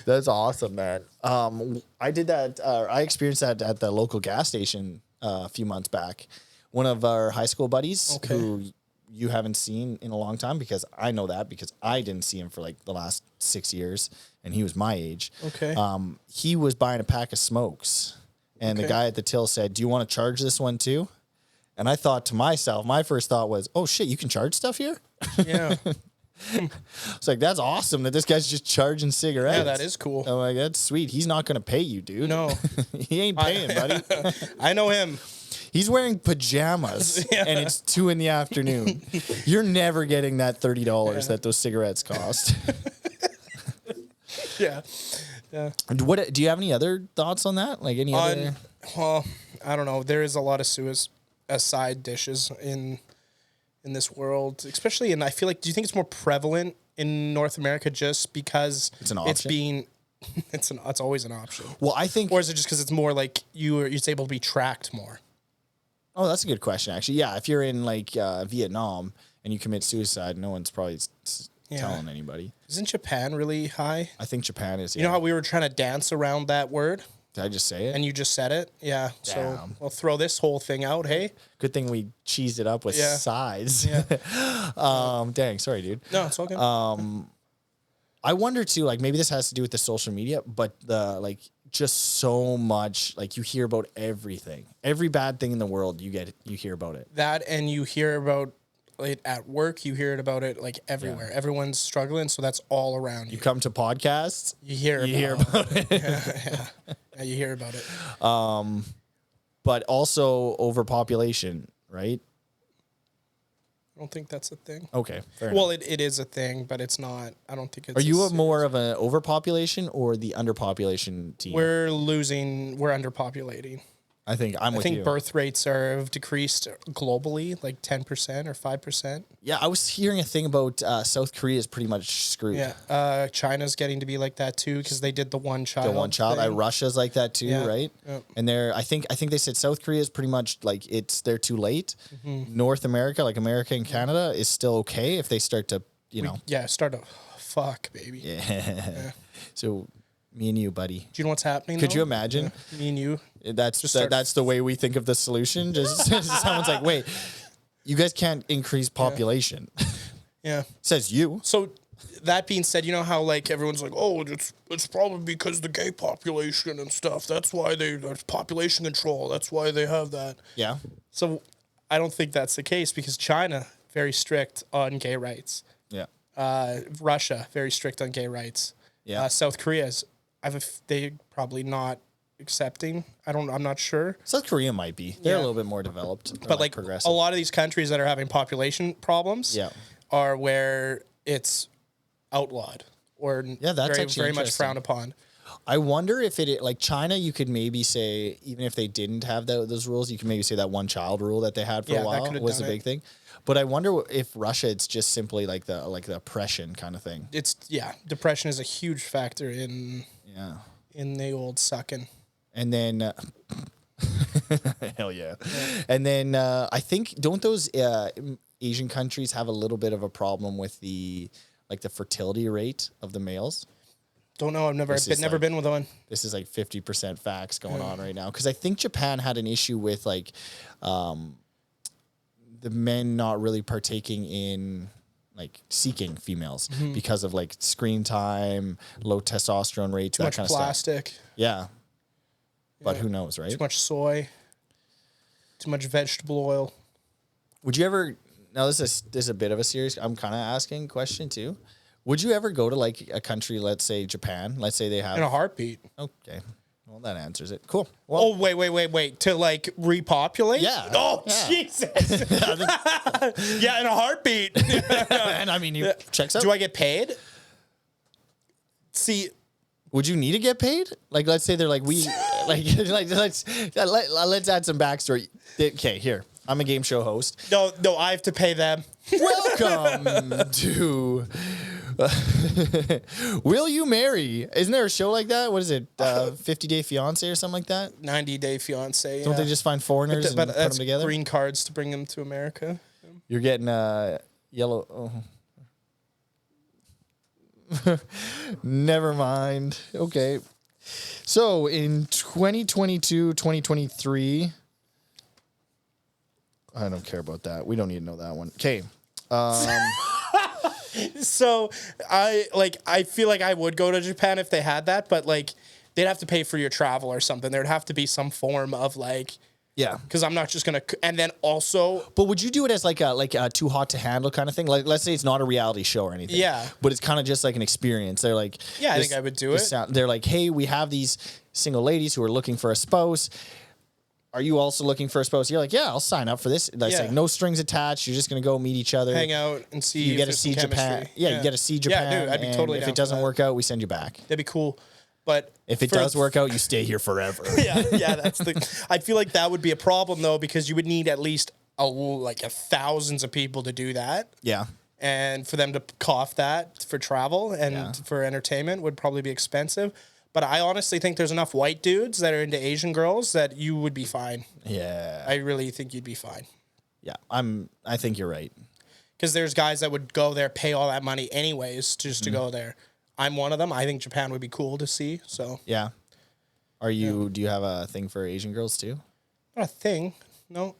That's awesome, man. I did that. I experienced that at the local gas station a few months back. One of our high school buddies, who you haven't seen in a long time, because I know that because I didn't see him for like the last 6 years, and he was my age. Okay. He was buying a pack of smokes, and the guy at the till said, "Do you want to charge this one too?" And I thought to myself, my first thought was, "Oh shit, you can charge stuff here?" Yeah. It's like, that's awesome that this guy's just charging cigarettes. Yeah, that is cool. I'm like, that's sweet. He's not going to pay you, dude. No. He ain't paying, buddy. I know him. He's wearing pajamas and it's 2 p.m. You're never getting that $30 that those cigarettes cost. Yeah. Yeah. What do you have any other thoughts on that? Like any other? Well, I don't know. There is a lot of side dishes in this world, especially in, I feel like, do you think it's more prevalent in North America just because It's an option? it's always an option? Well, I think. Or is it just because it's more like it's able to be tracked more? Oh, that's a good question, actually. Yeah, if you're in like Vietnam and you commit suicide, no one's probably telling anybody. Isn't Japan really high? I think Japan is. You know how we were trying to dance around that word? Did I just say it? And you just said it? Yeah. So Damn. we'll throw this whole thing out, hey? Good thing we cheesed it up with sides. Yeah. Dang, sorry, dude. No, it's all good. I wonder too, like maybe this has to do with the social media, but the like just so much, like you hear about everything, every bad thing in the world, you hear about it. That, and you hear about it at work, you hear about it like everywhere. Yeah. Everyone's struggling, so that's all around you. You come to podcasts, You hear about it. Yeah, you hear about it. but also overpopulation, right? I don't think that's a thing. Okay, fair Well, enough. it is a thing, but it's not. I don't think it's. Are you more of an overpopulation or the underpopulation team? We're underpopulating. I think I'm with you. I think birth rates have decreased globally, like 10% or 5%. Yeah, I was hearing a thing about South Korea is pretty much screwed. Yeah, China's getting to be like that too because they did the one child. The one child. Russia's like that too, right? Yeah. And I think they said South Korea is pretty much like they're too late. North America, like America and Canada, is still okay if they start to start to fuck, baby. Yeah. So me and you, buddy. Do you know what's happening? Could you imagine? Yeah. Me and you. That's the way we think of the solution. Just someone's like, wait, you guys can't increase population. Yeah. Says you. So that being said, you know how like everyone's like, oh, it's probably because the gay population and stuff. That's why there's population control. That's why they have that. Yeah. So I don't think that's the case because China, very strict on gay rights. Yeah. Russia, very strict on gay rights. Yeah. South Korea's, they probably not accepting. I'm not sure. South Korea might be. They're a little bit more developed. But like progressive. a lot of these countries that are having population problems are where it's outlawed or that's very much frowned upon. I wonder if like China, you could maybe say, even if they didn't have those rules, you could maybe say that one child rule that they had for a while was a big thing. But I wonder if Russia, it's just simply like the oppression kind of thing. Depression is a huge factor in the old sucking. And then, hell yeah. And then I think, don't those Asian countries have a little bit of a problem with the fertility rate of the males? Don't know. I've never been with one. This is like 50% facts going on right now. Because I think Japan had an issue with like the men not really partaking in like seeking females because of like screen time, low testosterone rate, too much kind plastic. Of stuff. Yeah. But who knows, right? Too much soy, too much vegetable oil. Would you ever, now this is a bit of a serious, I'm kind of asking question too. Would you ever go to like a country, let's say Japan, let's say they have. In a heartbeat. Okay. Well, that answers it. Cool. Well, wait. To like repopulate? Yeah. Oh, yeah. Jesus. Yeah, in a heartbeat. And I mean, checks out. Do I get paid? See. Would you need to get paid? Like, let's say they're like, let's add some backstory. Okay, here. I'm a game show host. No, I have to pay them. Welcome to Will You Marry? Isn't there a show like that? What is it? 50 Day Fiance or something like that? 90 Day Fiance. Yeah. Don't they just find foreigners and put them together? Green cards to bring them to America. You're getting yellow. Oh. Never mind. Okay. So in 2022, 2023, I don't care about that. We don't need to know that one. Okay. So I feel like I would go to Japan if they had that, but like they'd have to pay for your travel or something. There'd have to be some form of like. Yeah, because I'm not just gonna, and then also. But would you do it as like a too hot to handle kind of thing? Like, let's say it's not a reality show or anything. Yeah. But it's kind of just like an experience. They're like, I think I would do it. They're like, hey, we have these single ladies who are looking for a spouse. Are you also looking for a spouse? You're like, yeah, I'll sign up for this. That's like no strings attached. You're just gonna go meet each other, hang out, and see. You get to see Japan. Yeah, you get to see Japan. Yeah, dude, I'd be totally. If it doesn't work out, we send you back. That'd be cool. But if it does work out, you stay here forever. yeah, that's the. I feel like that would be a problem though, because you would need at least thousands of people to do that. Yeah. And for them to cough that for travel and for entertainment would probably be expensive. But I honestly think there's enough white dudes that are into Asian girls that you would be fine. Yeah. I really think you'd be fine. Yeah, I think you're right. Because there's guys that would go there, pay all that money anyways, just to go there. I'm one of them. I think Japan would be cool to see. So yeah. Are you? Do you have a thing for Asian girls too? Not a thing. No.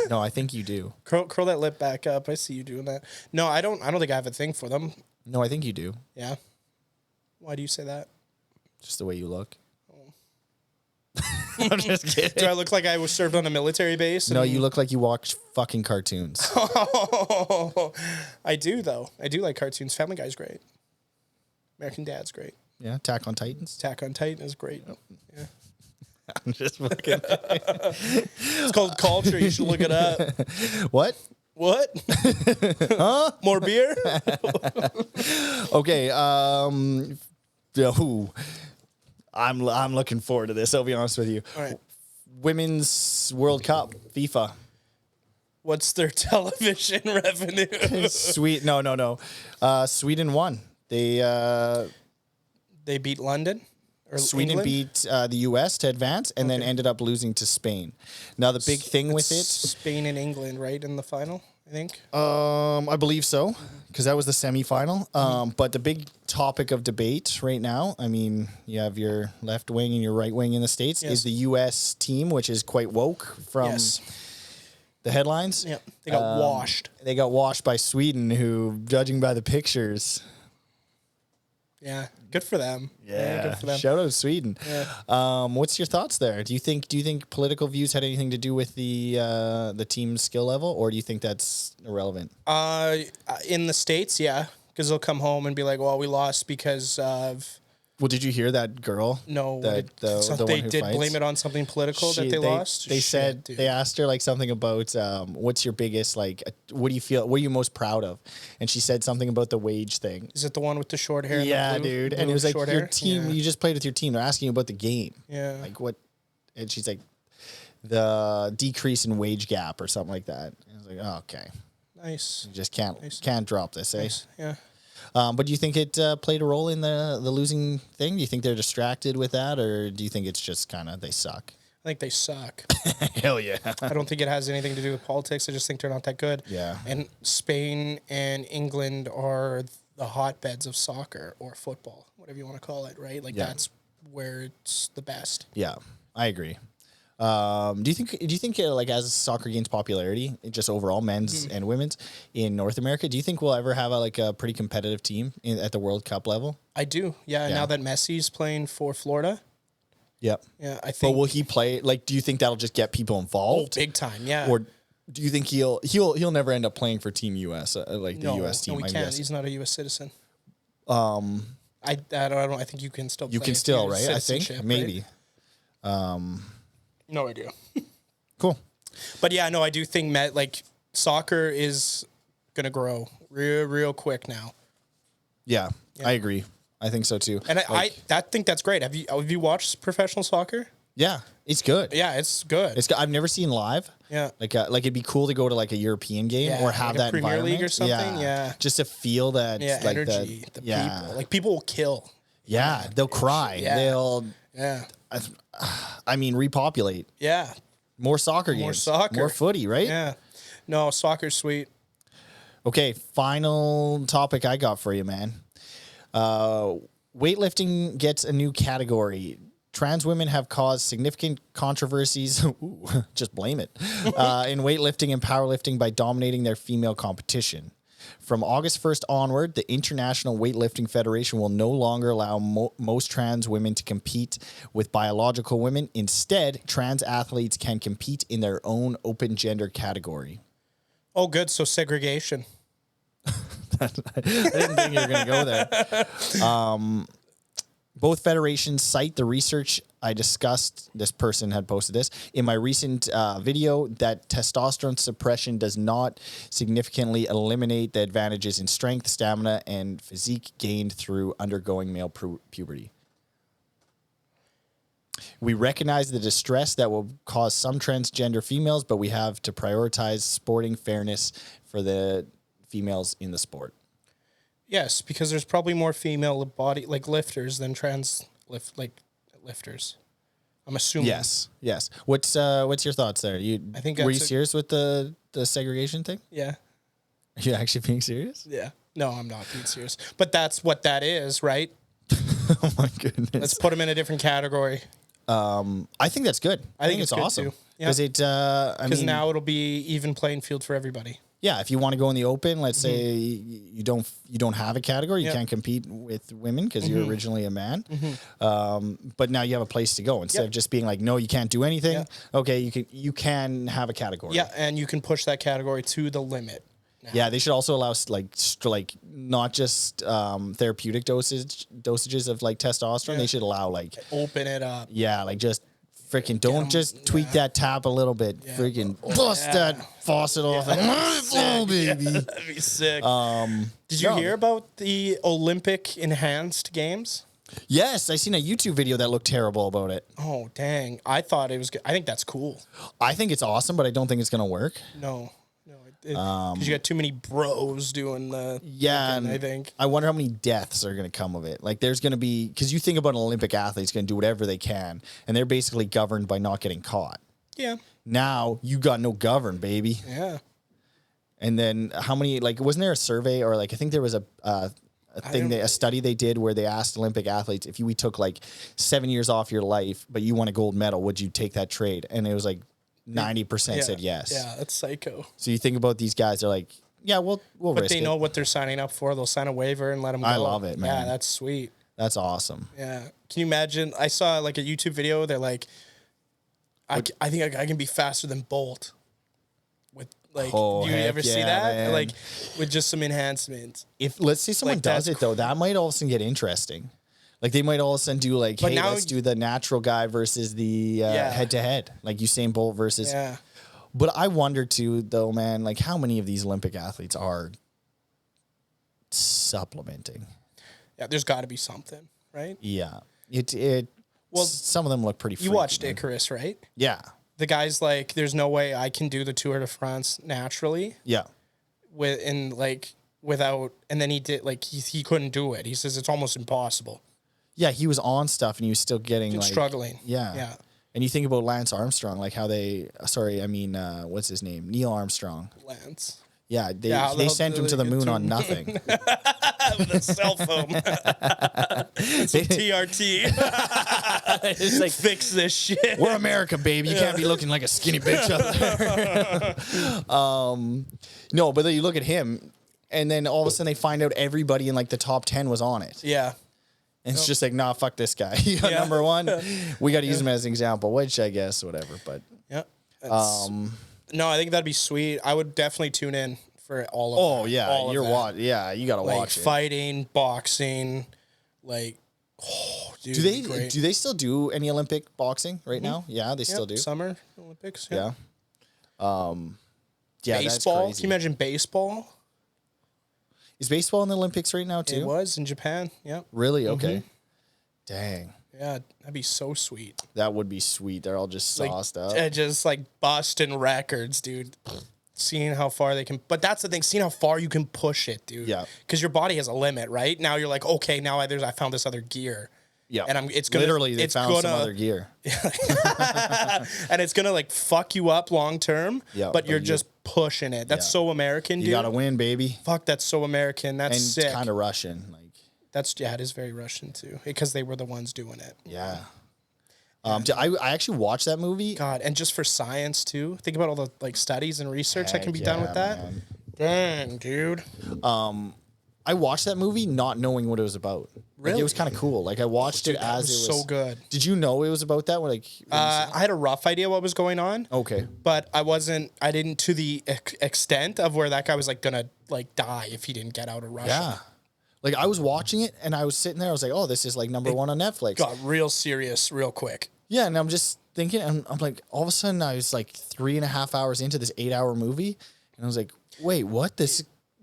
No, I think you do. Curl that lip back up. I see you doing that. No, I don't think I have a thing for them. No, I think you do. Yeah. Why do you say that? Just the way you look. I'm just kidding. Do I look like I was served on a military base? No, you look like you watch fucking cartoons. I do though. I do like cartoons. Family Guy's great. American Dad's great. Yeah, Attack on Titans. Attack on Titan is great. Yeah. I'm just fucking. It's called culture. You should look it up. What? Huh? More beer? Okay. I'm looking forward to this. I'll be honest with you. All right. Women's World Cup, FIFA. What's their television revenue? No. Sweden won. They beat London? Or Sweden England? beat the U.S. to advance and then ended up losing to Spain. Now, the big thing with it... Spain and England, right, in the final, I think? I believe so, because that was the semifinal. But the big topic of debate right now, I mean, you have your left wing and your right wing in the States, is the U.S. team, which is quite woke from the headlines. Yeah, they got washed. They got washed by Sweden, who, judging by the pictures... Yeah, good for them. Yeah, good for them. Shout out Sweden. Yeah. What's your thoughts there? Do you think political views had anything to do with the team's skill level, or do you think that's irrelevant? In the States, yeah, because they'll come home and be like, "Well, we lost because of." Well, did you hear that girl? No, that the they one who did fights? blame it on something political that they lost. They said they asked her like something about what's your biggest what do you feel? What are you most proud of? And she said something about the wage thing. Is it the one with the short hair? Yeah, and the dude. blue And it was like your hair? team. You just played with your team. They're asking you about the game. Yeah. Like what? And she's like, the decrease in wage gap or something like that. And I was like, oh, okay. Nice. You just can't drop this, eh? Nice. Yeah. But do you think it played a role in the losing thing? Do you think they're distracted with that, or do you think it's just kind of they suck? I think they suck. Hell yeah. I don't think it has anything to do with politics. I just think they're not that good. Yeah. And Spain and England are the hotbeds of soccer or football, whatever you want to call it, right? Like that's where it's the best. Yeah, I agree. Do you think like as soccer gains popularity, just overall men's and women's in North America, do you think we'll ever have a pretty competitive team at the World Cup level? I do. Yeah. Now that Messi's playing for Florida. Yep. Yeah, I think. But will he play? Like, do you think that'll just get people involved? Oh, big time. Yeah. Or do you think he'll never end up playing for Team US, the US team? No, he I can't. guess. He's not a US citizen. I don't. I think you can still. You play can still, for right? I think maybe. Right? No idea. Cool. But yeah, no, I do think soccer is gonna grow real quick now. Yeah, I agree. I think so too. And I think that's great. Have you watched professional soccer? Yeah, it's good. Yeah, it's good. I've never seen live. Yeah, like it'd be cool to go to like a European game or have that Premier environment. League or something. Yeah, just to feel that. Like energy. The people. Like people will kill. Yeah, they'll cry. Yeah. They'll. Yeah. I mean, repopulate. Yeah. More soccer games. More soccer. More footy, right? Yeah. No, soccer's sweet. Okay, final topic I got for you, man. Weightlifting gets a new category. Trans women have caused significant controversies. Ooh, just blame it. In weightlifting and powerlifting by dominating their female competition. From August 1st onward, the International Weightlifting Federation will no longer allow most trans women to compete with biological women. Instead, trans athletes can compete in their own open gender category. Oh, good. So segregation. I didn't think you were going to go there. Both federations cite the research I discussed. This person had posted this in my recent video that testosterone suppression does not significantly eliminate the advantages in strength, stamina, and physique gained through undergoing male puberty. We recognize the distress that will cause some transgender females, but we have to prioritize sporting fairness for the females in the sport. Yes, because there's probably more female lifters than trans lifters. I'm assuming. Yes. What's your thoughts there? I think were you serious with the segregation thing? Yeah. Are you actually being serious? Yeah. No, I'm not being serious. But that's what that is, right? Oh my goodness. Let's put them in a different category. I think that's good. I think it's awesome. Because because now it'll be even playing field for everybody. Yeah, if you want to go in the open, let's say you don't have a category, you can't compete with women because you're originally a man. But now you have a place to go instead of just being like, no, you can't do anything. Yeah. Okay, you can have a category. Yeah, and you can push that category to the limit. Now. Yeah, they should also allow not just therapeutic dosages of like testosterone. Yeah. They should allow open it up. Yeah, just freaking don't just tweak that tap a little bit. Yeah. Freaking bust that faucet off. Oh, baby. Yeah, that'd be sick. Did you hear about the Olympic enhanced games? Yes, I seen a YouTube video that looked terrible about it. Oh, dang. I thought it was good. I think that's cool. I think it's awesome, but I don't think it's gonna work. No. Because you got too many bros doing the. Yeah, and I think. I wonder how many deaths are going to come of it. Like, there's going to be, because you think about an Olympic athlete's going to do whatever they can, and they're basically governed by not getting caught. Yeah. Now you got no govern, baby. Yeah. And then how many? Like, wasn't there a survey or like I think there was a study they did where they asked Olympic athletes if we took like 7 years off your life, but you won a gold medal, would you take that trade? And it was like 90% said yes. Yeah, that's psycho. So you think about these guys, they're like, yeah, we'll but risk they know what they're signing up for. They'll sign a waiver and let them go. I love it, man. Yeah, that's sweet. That's awesome. Yeah. Can you imagine? I saw like a YouTube video. They're like, I think I can be faster than Bolt. With like, do you ever see that? Man. Like, with just some enhancements. If let's say someone Like, does that's it though, that might all of a sudden get interesting. Like they might all of a sudden do like, But hey, now let's do the natural guy versus the head to head, like Usain Bolt versus. Yeah. But I wonder too, though, man, like how many of these Olympic athletes are supplementing? Yeah, there's got to be something, right? Yeah, Well, some of them look pretty. You watched Icarus, right? Yeah. The guy's like, there's no way I can do the Tour de France naturally. Yeah. Without, and then he did like he couldn't do it. He says it's almost impossible. Yeah, he was on stuff and he was still getting like struggling. Yeah. Yeah. And you think about Lance Armstrong, like how they, what's his name? Neil Armstrong. Lance. Yeah, they sent him to the moon on nothing. With a cell phone. Some TRT. It's like, fix this shit. we're America, baby. You can't be looking like a skinny bitch out there. No, but then you look at him, and then all of a sudden they find out everybody in like the top 10 was on it. Yeah. And it's just like, nah, fuck this guy. You got number one. We got to use him as an example, which I guess, whatever. But yeah. No, I think that'd be sweet. I would definitely tune in for all of that. Yeah, all you're watching. Yeah, you got to like watch it. fighting, boxing, like, dude, Do they still do any Olympic boxing right now? Yeah, they still do. Summer Olympics. Yeah. Yeah, baseball. that's Can crazy. you imagine baseball? Is baseball in the Olympics right now too? It was in Japan. Yeah. Really? Okay. Dang. Yeah, that'd be so sweet. That would be sweet. They're all just sauced up. Just like busting records, dude. Seeing how far they can, but that's the thing. Seeing how far you can push it, dude. Yeah. Because your body has a limit, right? Now you're like, okay, now I found this other gear. Yeah. And it's gonna literally they found some other gear. And it's gonna like fuck you up long term. Yeah, But you're just pushing it. That's so American, dude. You gotta win, baby. Fuck, that's so American. That's And sick. it's kind of Russian. Like, it is very Russian too, because they were the ones doing it. yeah. I actually watched that movie. God, and just for science too. Think about all the like studies and research that can be done with that. Man. Dang, dude. I watched that movie not knowing what it was about. Like, Really? it was kind of cool. Like I watched it That as was it was so good. Did you know it was about that? Like, I had a rough idea what was going on. okay. But I didn't to the extent of where that guy was like gonna like die if he didn't get out of Russia. Yeah. Like I was watching it and I was sitting there. I was like, oh, this is like number one on Netflix. Got real serious real quick. Yeah, and I'm just thinking, and I'm like, all of a sudden, I was like 3.5 hours into this 8-hour movie, and I was like, wait, what?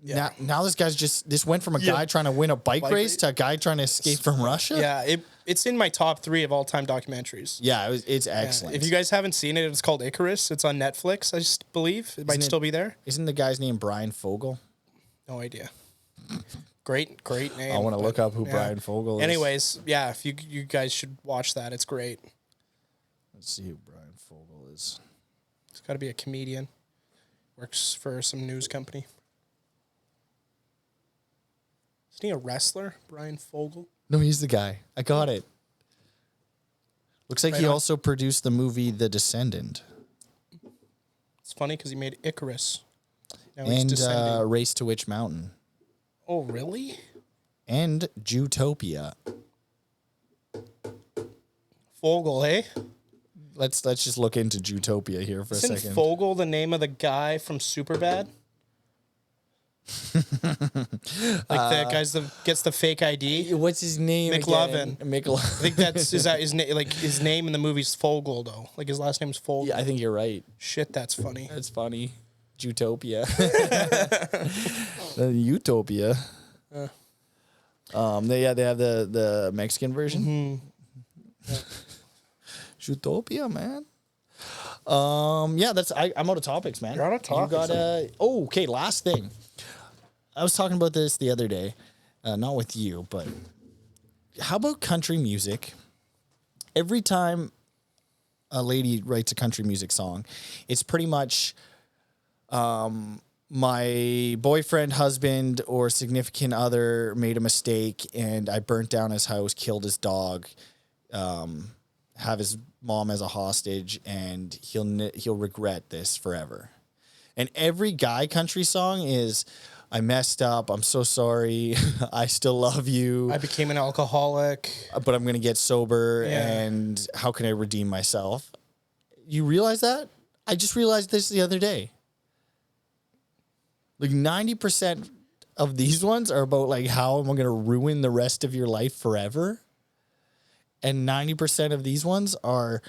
Now this guy's this went from a guy trying to win a bike race to a guy trying to escape from Russia. Yeah, it's in my top 3 of all time documentaries. Yeah, it's excellent. If you guys haven't seen it, it's called Icarus. It's on Netflix, I just believe. It might still be there. Isn't the guy's name Brian Fogel? No idea. Great name. I want to look up who Brian Fogel is. Anyways, yeah, if you guys should watch that. It's great. Let's see who Brian Fogel is. It's got to be a comedian. Works for some news company. Isn't he a wrestler, Brian Fogel? No, he's the guy. I got it. Looks like he also produced the movie The Descendant. It's funny because he made Icarus. Now he's descending. And Race to Witch Mountain. Oh, really? And Zootopia. Fogel, eh? Let's just look into Zootopia here for a second. Isn't Fogel the name of the guy from Superbad? Like the guys that gets the fake ID. What's his name? McLovin. McLovin. I think is that his name? Like his name in the movie's Fogel though. Like his last name's Fogel. Yeah, I think you're right. Shit, that's funny. That's funny. Zootopia. Utopia. They have the Mexican version. Mm-hmm. Zootopia, man. I'm out of topics, man. You're out of topics. You got okay, last thing. I was talking about this the other day, not with you, but how about country music? Every time a lady writes a country music song, it's pretty much my boyfriend, husband, or significant other made a mistake, and I burnt down his house, killed his dog, have his mom as a hostage, and he'll regret this forever. And every guy country song is, I messed up, I'm so sorry, I still love you, I became an alcoholic, but I'm gonna get sober, and how can I redeem myself? You realize that? I just realized this the other day. Like 90% of these ones are about like how am I gonna ruin the rest of your life forever? And 90% of these ones are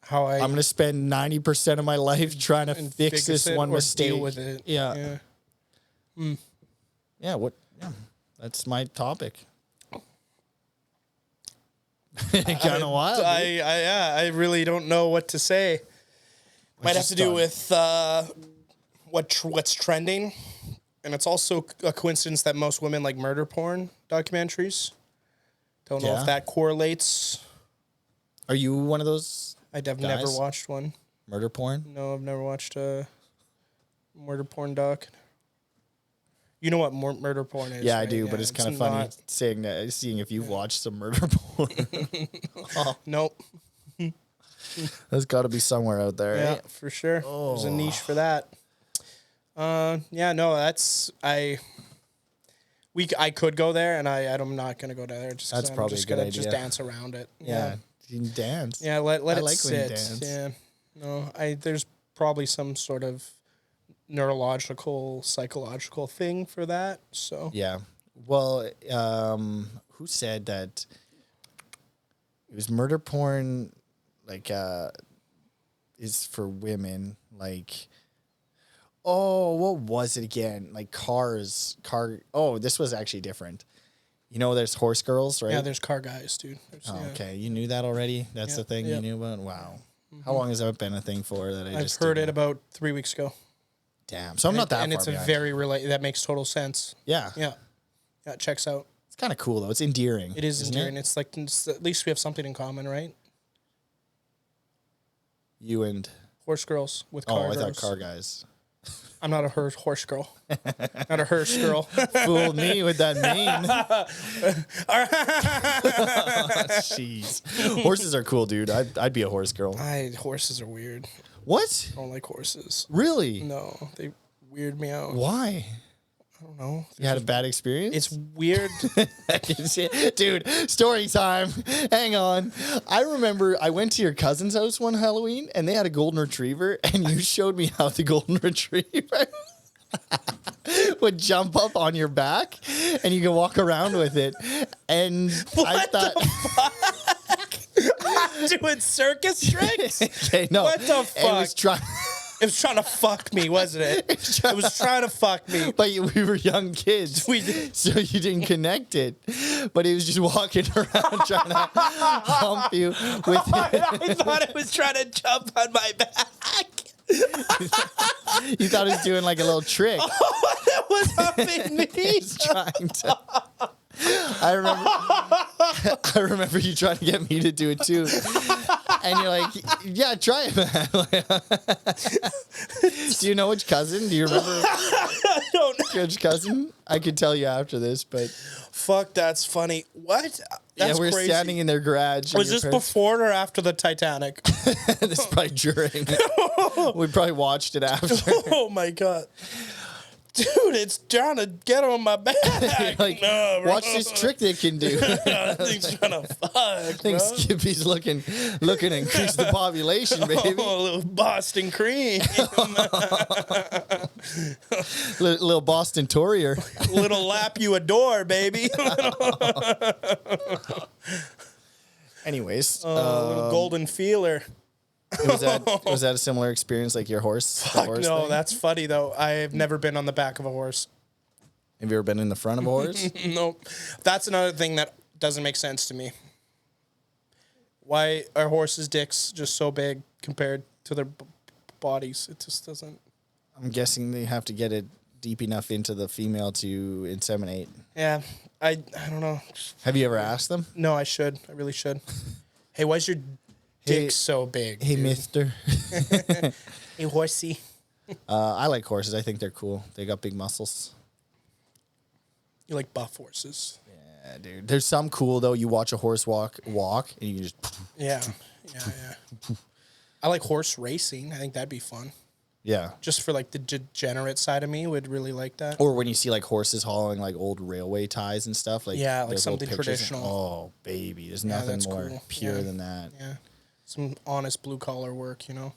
I'm going to spend 90% of my life trying to fix this one mistake. Deal with it. Yeah. Yeah. That's my topic. Kind of wild. I really don't know what to say. Might have to do with what's trending. And it's also a coincidence that most women like murder porn documentaries. Don't know if that correlates. Are you one of those? I've never watched one. Murder porn? No, I've never watched a murder porn doc. You know what murder porn is? Yeah, right? I do, but it's kind of funny seeing if you've watched some murder porn. Nope. There's got to be somewhere out there. Yeah, right? for sure. There's a niche for that. I could go there, and I'm not gonna go there. Just that's probably a good idea. Just dance around it. Yeah, you can dance. Yeah, let it like sit. when you dance. Yeah, no, there's probably some sort of neurological, psychological thing for that. So yeah. Well, who said that? It was murder porn, like is for women, like. Oh, what was it again? Like Oh, this was actually different. You know, there's horse girls, right? Yeah, there's car guys, dude. Okay. You knew that already? That's the thing you knew about? Wow. Mm-hmm. How long has that been a thing for that I've heard it about 3 weeks ago. Damn. So I'm not that far And it's behind. a very that makes total sense. Yeah. Yeah. Yeah, it checks out. It's kind of cool, though. It's endearing. It is endearing. It's like, at least we have something in common, right? You and... Horse girls with car girls. I thought car guys. I'm not a horse girl. Not a hearse girl. Fooled me with that mane. Jeez. Horses are cool, dude. I'd be a horse girl. Horses are weird. What? I don't like horses. Really? No, they weird me out. Why? I don't know. You had a bad experience? It's weird. Dude, story time. Hang on. I remember I went to your cousin's house one Halloween and they had a golden retriever and you showed me how the golden retriever would jump up on your back and you can walk around with it. And I thought doing circus tricks? Okay, no. What the fuck? It was trying to fuck me, wasn't it? It was trying to fuck me. But we were young kids, so you didn't connect it. But he was just walking around trying to hump you with it. I thought it was trying to jump on my back. You thought he was doing like a little trick. Oh, that was humping me. He's trying to. I remember you trying to get me to do it too. And you're like, yeah, try it, man. Do you know which cousin? Do you remember? I don't know. Which cousin? I could tell you after this, but. Fuck, that's funny. What? That's we're crazy. Standing in their garage. Was this before or after the Titanic? This is probably during. We probably watched it after. Oh, my God. Dude, it's trying to get on my back. Like, no, bro. watch this trick they can do. That thing's trying to fuck, I think Skippy's looking to increase the population, baby. Oh, a little Boston cream. Little Boston Torrie. Little lap you adore, baby. Anyways. Little golden feeler. Was that a similar experience like your horse? Fuck horse no, thing? That's funny though. I've never been on the back of a horse. Have you ever been in the front of a horse? Nope. That's another thing that doesn't make sense to me. Why are horses' dicks just so big compared to their bodies? It just doesn't. I'm guessing they have to get it deep enough into the female to inseminate. Yeah, I don't know. Have you ever asked them? No, I should. I really should. Hey, why's your dick so big? Hey, dude? mister. Hey, horsey. I like horses. I think they're cool. They got big muscles. You like buff horses? Yeah, dude. There's some cool, though. You watch a horse walk, and you can just... Yeah. I like horse racing. I think that'd be fun. Yeah. Just for like the degenerate side of me would really like that. Or when you see like horses hauling like old railway ties and stuff. Like yeah, like there's old something pictures. traditional. Oh, baby. There's nothing more cool. pure than that. Yeah. Some honest blue collar work, you know?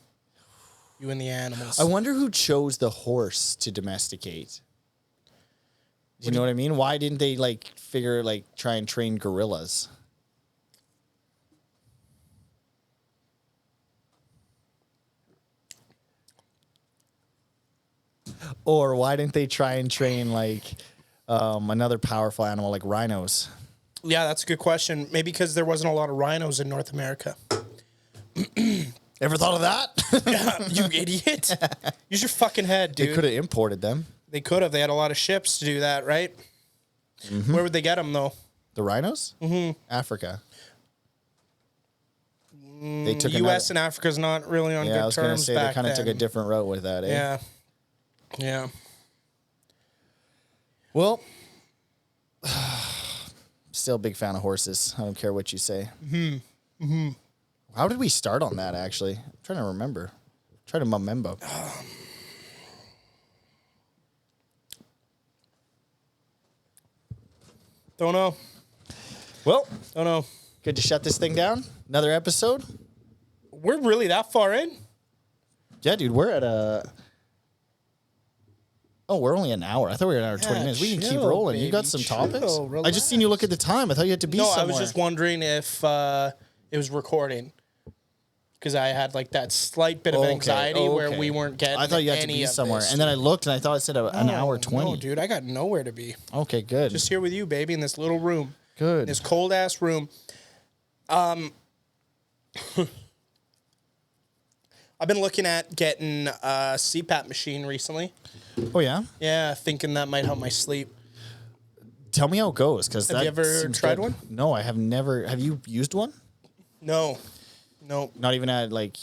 You and the animals. I wonder who chose the horse to domesticate. Do you know what I mean? Why didn't they like try and train gorillas? Or why didn't they try and train like another powerful animal like rhinos? Yeah, that's a good question. Maybe because there wasn't a lot of rhinos in North America. Ever thought of that? You idiot. Use your fucking head, dude. They could have imported them. They could have. They had a lot of ships to do that, right? Mm-hmm. Where would they get them, though? The rhinos? Mm-hmm. Africa. They took U.S. and Africa's not really on good terms. I was going to say they kind of took a different route with that, eh? Yeah. Yeah. Well, still a big fan of horses. I don't care what you say. Mm-hmm. Mm-hmm. How did we start on that, actually? I'm trying to remember. Try to remember. Don't know. Well, don't know. Good to shut this thing down. Another episode. We're really that far in? Yeah, dude. We're at a... Oh, we're only an hour. I thought we were an hour 20 minutes. We can keep rolling. Baby, you got some topics? Relax. I just seen you look at the time. I thought you had to be somewhere. No, I was just wondering if it was recording. Because I had like that slight bit of anxiety where we weren't getting I thought you had to be somewhere. And then I looked and I thought it said an hour 20. No, dude, I got nowhere to be. Okay, good. Just here with you, baby, in this little room. Good. This cold-ass room. I've been looking at getting a CPAP machine recently. Oh, yeah? Yeah, thinking that might help my sleep. Tell me how it goes. Have you ever tried one? No, I have never. Have you used one? No. Not even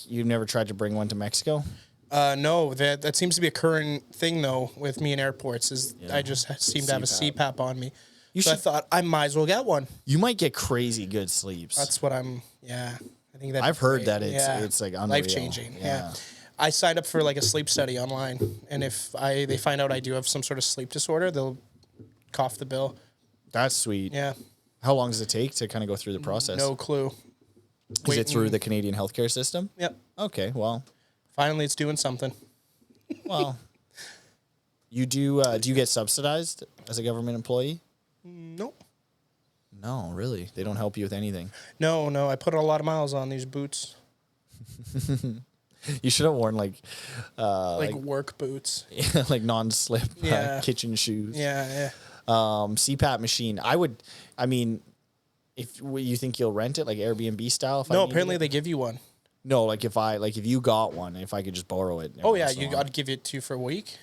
you've never tried to bring one to Mexico? No, that seems to be a current thing, though, with me in airports, I just seem to have a CPAP on me. I thought I might as well get one. You might get crazy good sleeps. That's what I think that I've heard that it's like unreal. Life-changing, yeah. I signed up for like a sleep study online, and if they find out I do have some sort of sleep disorder, they'll cough the bill. That's sweet. Yeah. How long does it take to kind of go through the process? No clue. Is it through the Canadian healthcare system? Yep. Okay, well. Finally, it's doing something. Well, you do you get subsidized as a government employee? Nope. No, really? They don't help you with anything? No. I put a lot of miles on these boots. You should have worn like work boots. like non-slip kitchen shoes. Yeah. CPAP machine. If you think you'll rent it like Airbnb style? No, apparently they give you one. No, if you got one, if I could just borrow it. Oh yeah, I'd give it to you for a week.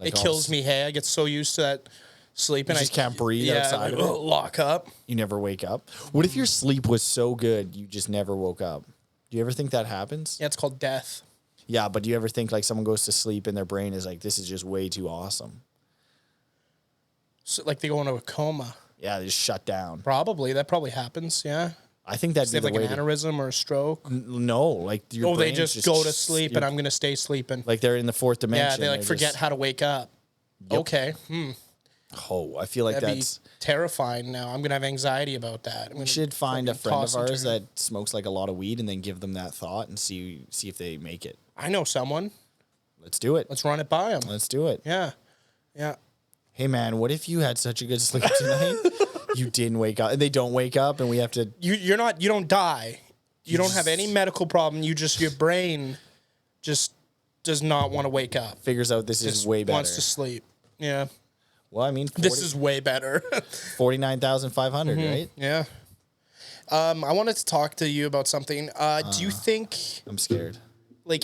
It kills me. Hey, I get so used to that sleeping. You just can't breathe outside. Lock up. You never wake up. What if your sleep was so good you just never woke up? Do you ever think that happens? Yeah, it's called death. Yeah, but do you ever think like someone goes to sleep and their brain is like, this is just way too awesome? So, like they go into a coma. Yeah, they just shut down. Probably. That probably happens, yeah. I think that'd be the way. They have like an aneurysm or a stroke? No, like your brain they just go to sleep and I'm going to stay sleeping. Like they're in the fourth dimension. Yeah, they forget how to wake up. Yep. Okay. Oh, I feel like that's terrifying now. I'm going to have anxiety about that. We should find a friend of ours that smokes like a lot of weed and then give them that thought and see if they make it. I know someone. Let's do it. Let's run it by them. Let's do it. Yeah. Hey man, what if you had such a good sleep tonight? You didn't wake up and they don't wake up and we have to. You don't die. You don't have any medical problem. Your brain just does not want to wake up. Figures out this is way better. Wants to sleep. Yeah. Well, I mean, This is way better. 49,500, right? Yeah. I wanted to talk to you about something. Do you think, I'm scared. like,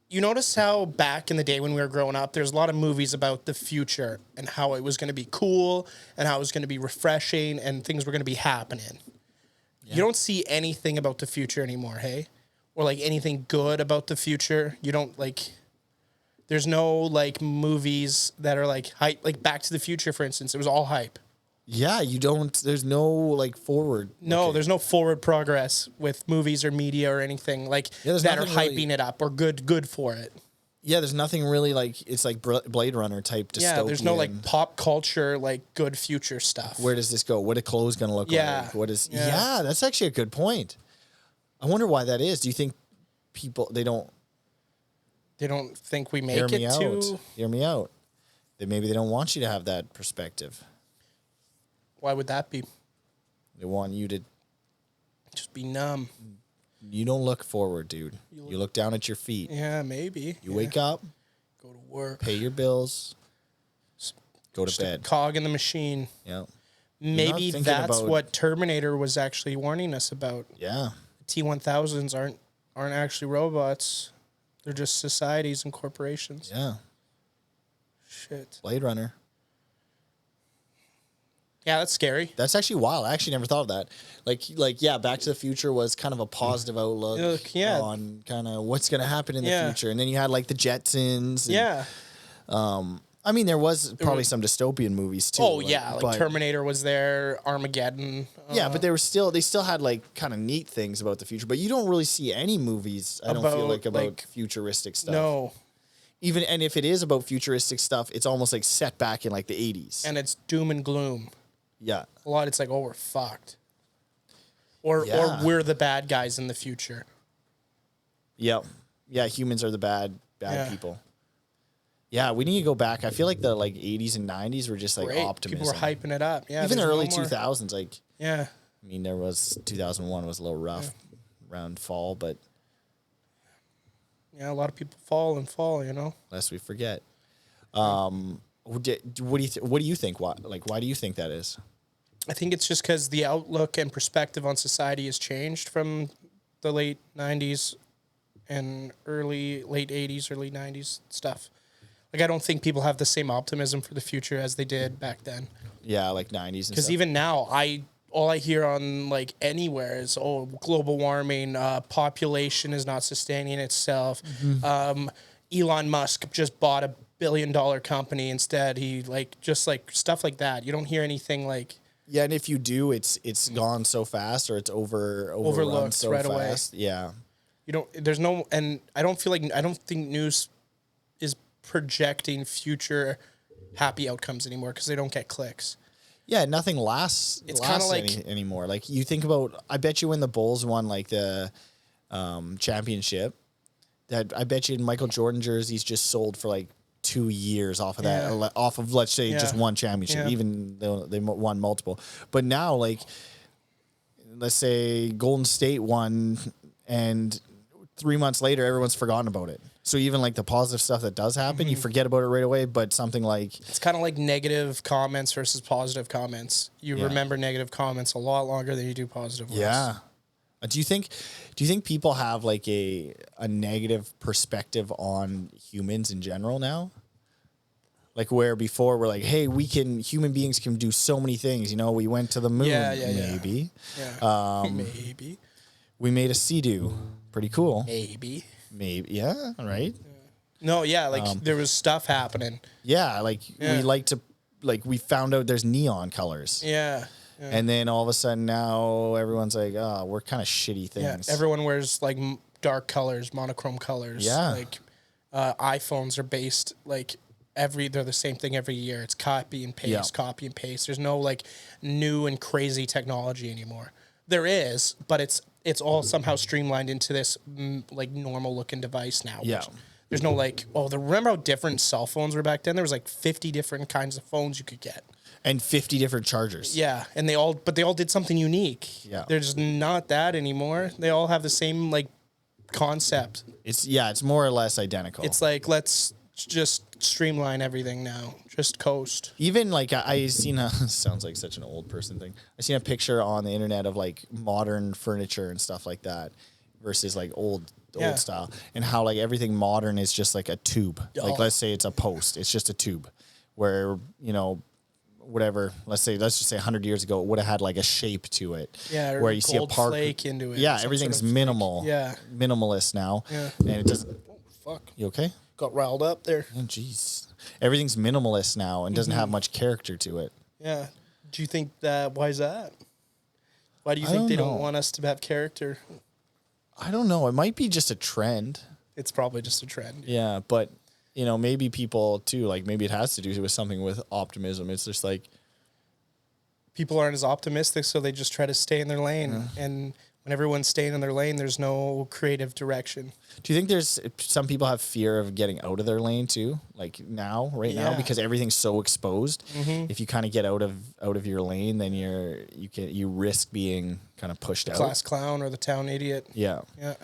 you notice how back in the day when we were growing up, there's a lot of movies about the future and how it was going to be cool and how it was going to be refreshing and things were going to be happening. You don't see anything about the future anymore, hey? Or like anything good about the future. You don't like, there's no like movies that are like hype, like Back to the Future, for instance. It was all hype. Yeah, you don't. There's no like forward. No, there's no forward progress with movies or media or anything like that are hyping it up or good for it. Yeah, there's nothing really like it's like Blade Runner type dystopian. Yeah, there's no like pop culture like good future stuff. Where does this go? What are clothes gonna look like? What is? Yeah, that's actually a good point. I wonder why that is. Do you think people they don't think we make it to? Hear me out. Maybe they don't want you to have that perspective. Why would that be? They want you to just be numb. You don't look forward, dude. You look down at your feet. Yeah, maybe. You wake up, go to work, pay your bills, go to just bed. A cog in the machine. Yeah. Maybe that's what Terminator was actually warning us about. Yeah. T-1000s aren't actually robots. They're just societies and corporations. Yeah. Shit. Blade Runner. Yeah, that's scary. That's actually wild. I actually never thought of that. Like, yeah, Back to the Future was kind of a positive outlook on kind of what's going to happen in the future. And then you had like the Jetsons. And, I mean, there was probably some dystopian movies too. Oh, like Terminator was there, Armageddon. Yeah, but they still had like kind of neat things about the future. But you don't really see any movies, I don't feel about futuristic stuff. No. And if it is about futuristic stuff, it's almost like set back in like the 80s. And it's doom and gloom. Yeah. A lot, it's like, oh, we're fucked. Or we're the bad guys in the future. Yep. Yeah, humans are the bad people. Yeah, we need to go back. I feel like the like 80s and 90s were just like optimism. People were hyping it up. Yeah. Even the early 2000s, like. Yeah. I mean, there was 2001 was a little rough around fall, but. Yeah, a lot of people fall, you know. Lest we forget. What do you think? Why do you think that is? I think it's just because the outlook and perspective on society has changed from the late 90s and late 80s, early 90s stuff. Like, I don't think people have the same optimism for the future as they did back then. Yeah, like 90s. Because even now, all I hear on like anywhere is, global warming, population is not sustaining itself. Mm-hmm. Elon Musk just bought a $1 billion company instead. He just stuff like that. You don't hear anything like. Yeah, and if you do, it's gone so fast, or it's overlooked so right fast. away. Yeah. You don't. There's no, and I don't think news is projecting future happy outcomes anymore because they don't get clicks. Yeah, nothing lasts. It's kind of like anymore. Like you think about, I bet you when the Bulls won like the championship, that I bet you Michael Jordan jerseys just sold for like 2 years off of that, off of let's say just one championship, even though they won multiple. But now, like, let's say Golden State won, and 3 months later, everyone's forgotten about it. So even like the positive stuff that does happen, you forget about it right away. But something like it's kind of like negative comments versus positive comments. You remember negative comments a lot longer than you do positive ones. Yeah. Do you think people have like a negative perspective on humans in general now? Like where before we're like, hey, human beings can do so many things. You know, we went to the moon, maybe. Yeah. Maybe. We made a Sea-Doo. Pretty cool. Maybe. Yeah, right? No, yeah, like there was stuff happening. Yeah, we found out there's neon colors. Yeah. And then all of a sudden now everyone's like, oh, we're kind of shitty things. Yeah, everyone wears like dark colors, monochrome colors. Yeah. Like iPhones are based like they're the same thing every year. It's copy and paste, copy and paste. There's no like new and crazy technology anymore. There is, but it's all somehow streamlined into this like normal looking device now. Yeah. There's no like, remember how different cell phones were back then? There was like 50 different kinds of phones you could get. And 50 different chargers. Yeah, and they all did something unique. Yeah. There's not that anymore. They all have the same like concept. It's more or less identical. It's like, let's just streamline everything now. Just coast. Even like I seen a sounds like such an old person thing. I seen a picture on the internet of like modern furniture and stuff like that versus like old style, and how like everything modern is just like a tube. Like let's say it's a post, it's just a tube, where whatever. Let's just say 100 years ago, it would have had like a shape to it. Yeah, or where you see a park flake into it. Yeah, everything's minimal. Minimalist now. Yeah, and it doesn't. Oh fuck! You okay? Got riled up there. Oh jeez. Everything's minimalist now and doesn't have much character to it. Yeah. Do you think that? Why is that? Why do you think they don't want us to have character? I don't know. It might be just a trend. It's probably just a trend. Yeah, but maybe people too, like maybe it has to do with something with optimism. It's just like people aren't as optimistic, so they just try to stay in their lane. And when everyone's staying in their lane, there's no creative direction. Do you think there's some people have fear of getting out of their lane too? Like now, now, because everything's so exposed. If you kind of get out of your lane, then you risk being kind of pushed out. Class clown or the town idiot. Yeah.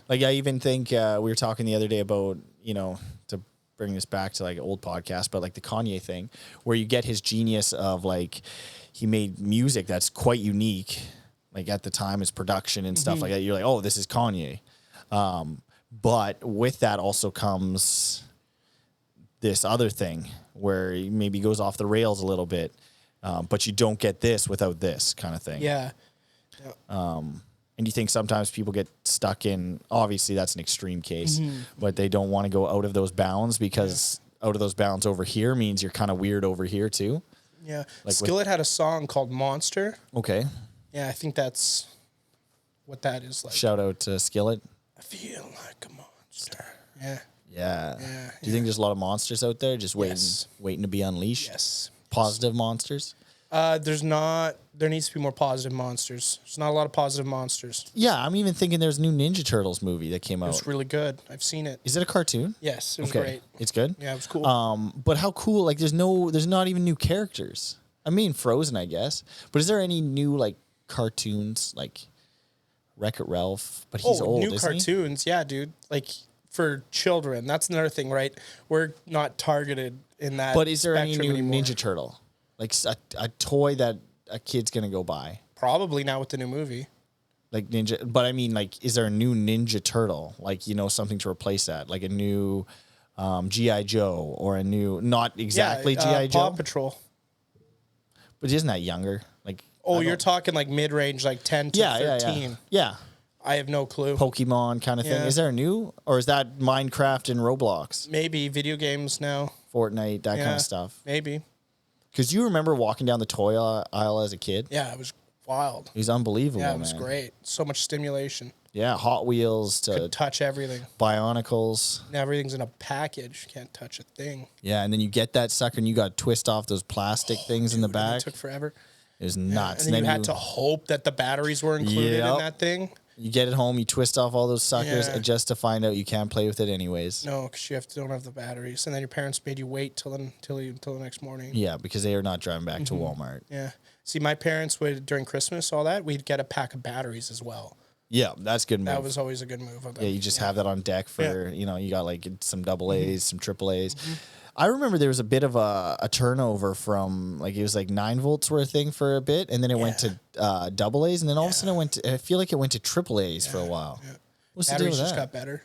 Like I even think we were talking the other day about to bring this back to like an old podcast, but like the Kanye thing, where you get his genius of like he made music that's quite unique. Like at the time, his production and stuff like that. You're like, oh, this is Kanye. But with that also comes this other thing where he maybe goes off the rails a little bit, but you don't get this without this kind of thing. Yeah. And you think sometimes people get stuck in, obviously that's an extreme case, but they don't want to go out of those bounds because out of those bounds over here means you're kind of weird over here too. Yeah. Like Skillet had a song called Monster. Okay. Yeah, I think that's what that is like. Shout out to Skillet. I feel like a monster. Yeah. Yeah. Do you think there's a lot of monsters out there just waiting to be unleashed? Yes. Positive monsters? There needs to be more positive monsters. There's not a lot of positive monsters. Yeah, I'm even thinking there's a new Ninja Turtles movie that came out. It's really good. I've seen it. Is it a cartoon? Yes, it was great. It's good? Yeah, it was cool. But how cool, like there's not even new characters. I mean Frozen, I guess. But is there any new like cartoons like Wreck-It Ralph? But he's old, new cartoons. Yeah, dude. Like for children. That's another thing, right? We're not targeted in that. But is there any new anymore. Ninja Turtle? Like a toy that a kid's going to go buy? Probably now with the new movie. Like Ninja, but I mean, like, is there a new Ninja Turtle? Like, something to replace that? Like a new G.I. Joe or a new, not exactly G.I. Joe? Paw Patrol. But isn't that younger? Like, you're talking like mid-range, like 10 to 13. Yeah. I have no clue. Pokemon kind of thing. Is there a new, or is that Minecraft and Roblox? Maybe video games now. Fortnite, that kind of stuff. Maybe. Because you remember walking down the toy aisle as a kid? Yeah, it was wild. It was unbelievable, Yeah, it was great. So much stimulation. Yeah, Hot Wheels to could touch everything. Bionicles. Now everything's in a package. Can't touch a thing. Yeah, and then you get that sucker and you got to twist off those plastic things in the back. It took forever. It was nuts. And then you had to hope that the batteries were included in that thing. You get it home, you twist off all those suckers just to find out you can't play with it anyways. No, because you don't have the batteries. And then your parents made you wait till the next morning. Yeah, because they are not driving back to Walmart. Yeah. See, my parents would, during Christmas, all that, we'd get a pack of batteries as well. Yeah, that's a good move. That was always a good move. Yeah, you just have that on deck for, you got like some double A's, some triple A's. I remember there was a bit of a turnover from, like, it was like 9 volts were a thing for a bit, and then it went to double A's, and then all of a sudden I feel like it went to triple A's for a while. Yeah. What's the deal with that? Just got better.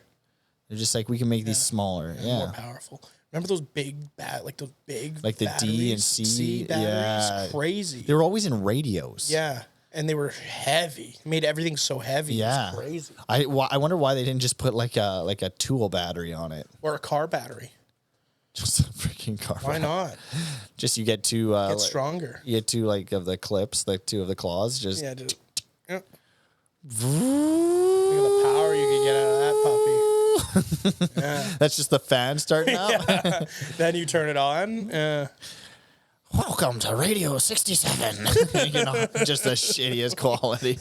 They're just like, we can make these smaller. Yeah. More powerful. Remember those big like the batteries? D and C batteries? Yeah. Crazy. They were always in radios. Yeah. And they were heavy. Made everything so heavy. Yeah. It was crazy. I wonder why they didn't just put like a tool battery on it. Or a car battery. Just a freaking car. Why not? Just you get two. Get stronger. You get two like of the clips, like 2 of the claws. Just Look at the power you can get out of that puppy. That's just the fan starting up. Then you turn it on. Welcome to Radio 67. Just the shittiest quality.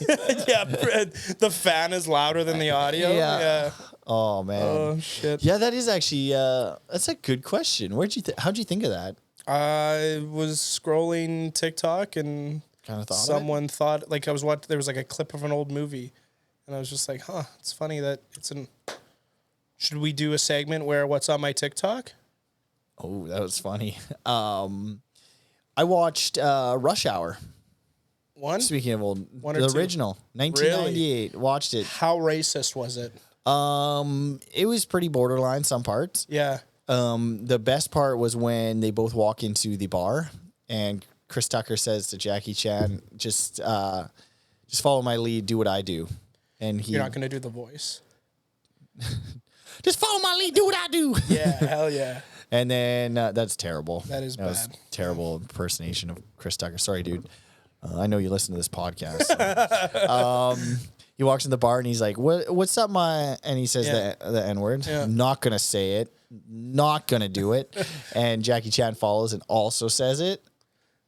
Yeah, the fan is louder than the audio. Yeah. Oh man. Oh shit. Yeah, that is actually that's a good question. How'd you think of that? I was scrolling TikTok and kind of thought someone thought, like, I was watching. There was like a clip of an old movie, and I was just like, it's funny that it's an. Should we do a segment where what's on my TikTok? Oh, that was funny. I watched Rush Hour. One? Speaking of old, One or the two? original, 1998. Really? Watched it. How racist was it? It was pretty borderline some parts. Yeah. The best part was when they both walk into the bar and Chris Tucker says to Jackie Chan, just follow my lead, do what I do. And You're not going to do the voice. Just follow my lead, do what I do. Yeah, hell yeah. And then that's terrible. That is bad. Was terrible impersonation of Chris Tucker. Sorry, dude. I know you listen to this podcast. So. He walks in the bar and he's like, "What's up, my?" And he says the N word. Yeah. Not gonna say it. Not gonna do it. And Jackie Chan follows and also says it.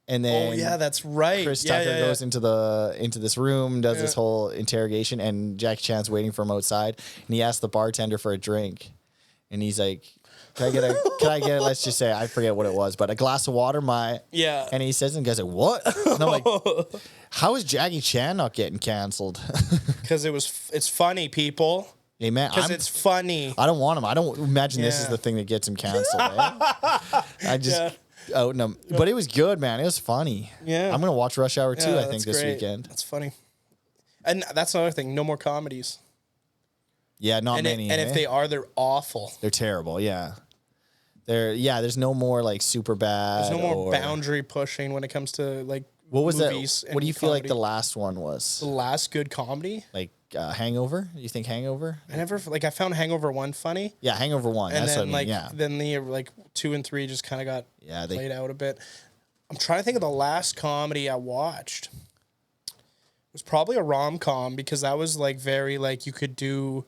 And then that's right. Chris Tucker goes into this room, does this whole interrogation, and Jackie Chan's waiting for him outside. And he asks the bartender for a drink, and he's like, Can I get let's just say, I forget what it was, but a glass of water, and he says, and the guy's like, what? And I'm like, how is Jackie Chan not getting canceled? Because it's funny, people. Hey, man. Because it's funny. I don't want him. I don't imagine this is the thing that gets him canceled. I just out him. But it was good, man. It was funny. Yeah. I'm going to watch Rush Hour 2, I think, this weekend. That's funny. And that's another thing. No more comedies. Yeah, not many. And if they are, they're awful. They're terrible, yeah. There's no more like super bad. There's no more boundary pushing when it comes to like what was movies. What do you feel like the last one was? The last good comedy? Like Hangover? Do you think Hangover? I found Hangover 1 funny. Yeah, Hangover 1. And that's then what I mean, then the 2 and 3 just kind of got played out a bit. I'm trying to think of the last comedy I watched. It was probably a rom-com because that was like very like you could do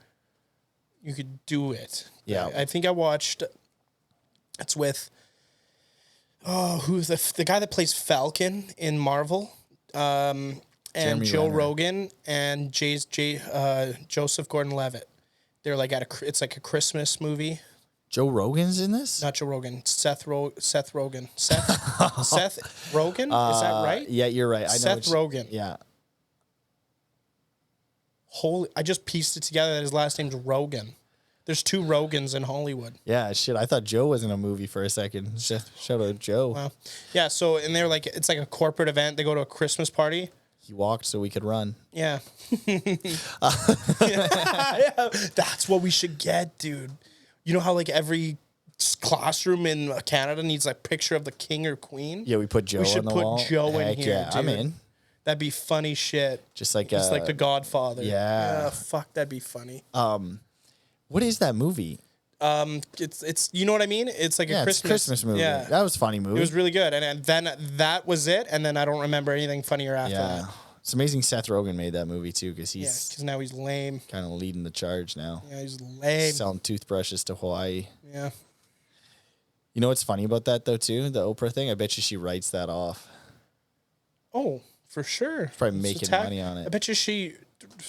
it. Yeah. I think I watched. It's with. Oh, who's the guy that plays Falcon in Marvel? And Jeremy Joe Renner. Rogan and Joseph Gordon-Levitt. They're like it's like a Christmas movie. Joe Rogan's in this? Not Joe Rogan. Seth Rogen. Seth Rogen? Is that right? Yeah, you're right. I know Seth Rogen. Yeah. I just pieced it together that his last name's Rogan. There's 2 Rogans in Hollywood. Yeah, shit. I thought Joe was in a movie for a second. Shout out Joe. Wow. Yeah, so and they're like it's like a corporate event. They go to a Christmas party. He walked so we could run. Yeah. That's what we should get, dude. You know how like every classroom in Canada needs like a picture of the king or queen? Yeah, we put Joe on the wall. We should put Joe in here, yeah, dude. I'm in. That'd be funny shit. Just like the Godfather. Yeah. Fuck, that'd be funny. What is that movie? It's you know what I mean? It's like a Christmas movie. Yeah. That was a funny movie. It was really good. And then that was it. And then I don't remember anything funnier after that. It's amazing Seth Rogen made that movie too, because because now he's lame. Kind of leading the charge now. Yeah, he's lame. Selling toothbrushes to Hawaii. Yeah. You know what's funny about that though too? The Oprah thing. I bet you she writes that off. Oh, for sure. She's probably making money on it. I bet you she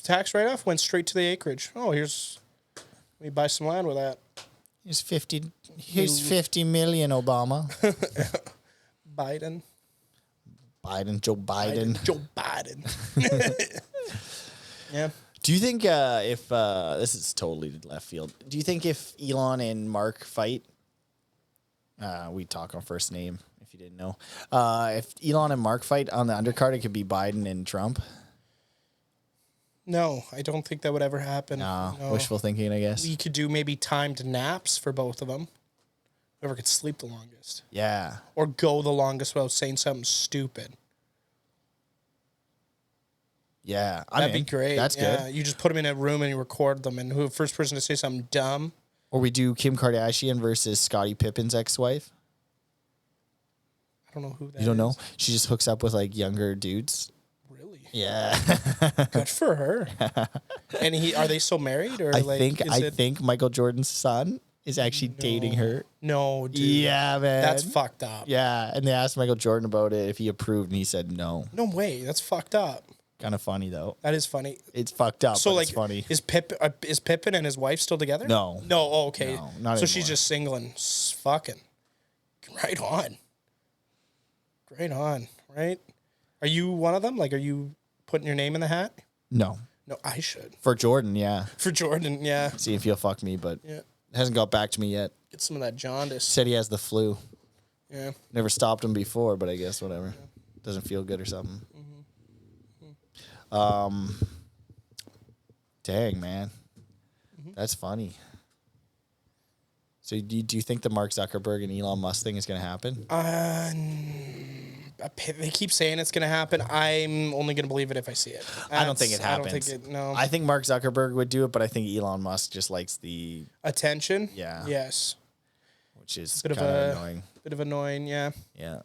tax write-off went straight to the acreage. Oh, let me buy some land with that. Here's 50 million, Obama. Joe Biden. Yeah. Do you think if this is totally left field? Do you think if Elon and Mark fight, we talk on first name if you didn't know, if Elon and Mark fight on the undercard, it could be Biden and Trump? No, I don't think that would ever happen. No. Wishful thinking, I guess. We could do maybe timed naps for both of them. Whoever could sleep the longest. Yeah. Or go the longest without saying something stupid. Yeah. That'd be great. That's good. You just put them in a room and you record them, and who first person to say something dumb. Or we do Kim Kardashian versus Scottie Pippen's ex-wife. I don't know who that is. You don't know? She just hooks up with like younger dudes. Yeah. Good for her. And are they still married or I think Michael Jordan's son is actually dating her. No, dude. Yeah, man. That's fucked up. Yeah, and they asked Michael Jordan about it if he approved and he said no. No way. That's fucked up. Kind of funny though. That is funny. It's fucked up, so but like, it's funny. Is Pippen and his wife still together? No. No, oh, okay. No, not so anymore. she's just single and fucking. Right on. Right on, right? Are you one of them? Like, are you putting your name in the hat? No. No, I should. For Jordan, yeah. For Jordan, yeah. See if he'll fuck me, but yeah. Hasn't got back to me yet. Get some of that jaundice. Said he has the flu. Yeah. Never stopped him before, but I guess whatever. Yeah. Doesn't feel good or something. Dang, man. That's funny. So do you think the Mark Zuckerberg and Elon Musk thing is going to happen? They keep saying it's going to happen. I'm only going to believe it if I see it. I don't think it happens. I don't think it, no. I think Mark Zuckerberg would do it, but I think Elon Musk just likes the... attention? Yeah. Yes. Which is kind of annoying. Bit of annoying, yeah. Yeah.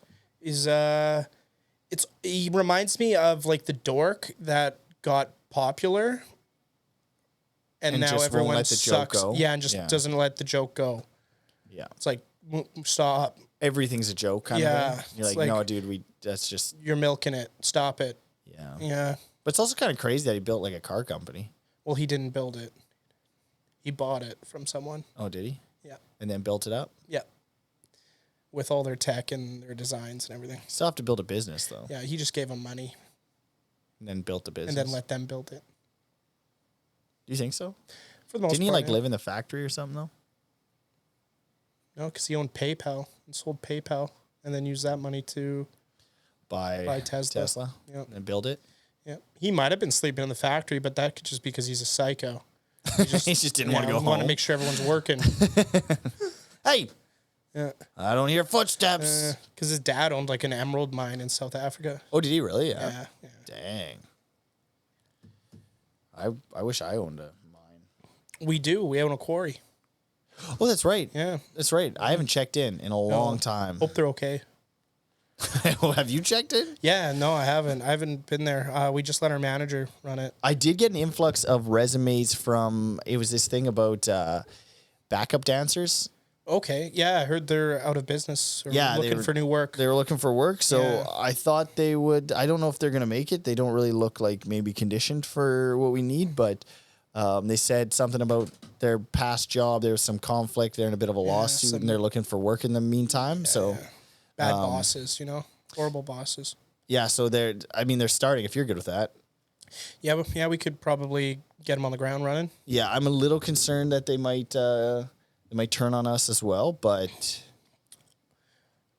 He reminds me of like the dork that got popular and now everyone sucks. Yeah, and just doesn't let the joke go. Yeah. It's like, stop. Everything's a joke kind of thing. You're like, no, dude, that's just... You're milking it. Stop it. Yeah. Yeah. But it's also kind of crazy that he built like a car company. Well, he didn't build it. He bought it from someone. Oh, did he? Yeah. And then built it up? Yeah. With all their tech and their designs and everything. Still have to build a business, though. Yeah, he just gave them money. And then built the business. And then let them build it. Do you think so? For the most part. Didn't he like live in the factory or something, though? No, because he owned PayPal and sold PayPal and then used that money to buy Tesla. Yep. And build it? Yeah. He might have been sleeping in the factory, but that could just be because he's a psycho. He just didn't want to go home. Want to make sure everyone's working. Hey! Yeah. I don't hear footsteps. Because his dad owned like an emerald mine in South Africa. Oh, did he really? Yeah. Dang. I wish I owned a mine. We do. We own a quarry. Oh, that's right. Yeah. That's right. I haven't checked in a long time. Hope they're okay. Have you checked in? Yeah, no, I haven't. I haven't been there. We just let our manager run it. I did get an influx of resumes from, it was this thing about backup dancers. Okay. Yeah, I heard they're out of business or looking for new work. They were looking for work, so I thought they would. I don't know if they're going to make it. They don't really look like maybe conditioned for what we need, but they said something about their past job. There was some conflict. They're in a bit of a lawsuit, and they're looking for work in the meantime. Bad bosses, horrible bosses. Yeah, so they're starting, if you're good with that. Yeah, we could probably get them on the ground running. Yeah, I'm a little concerned that they might turn on us as well, but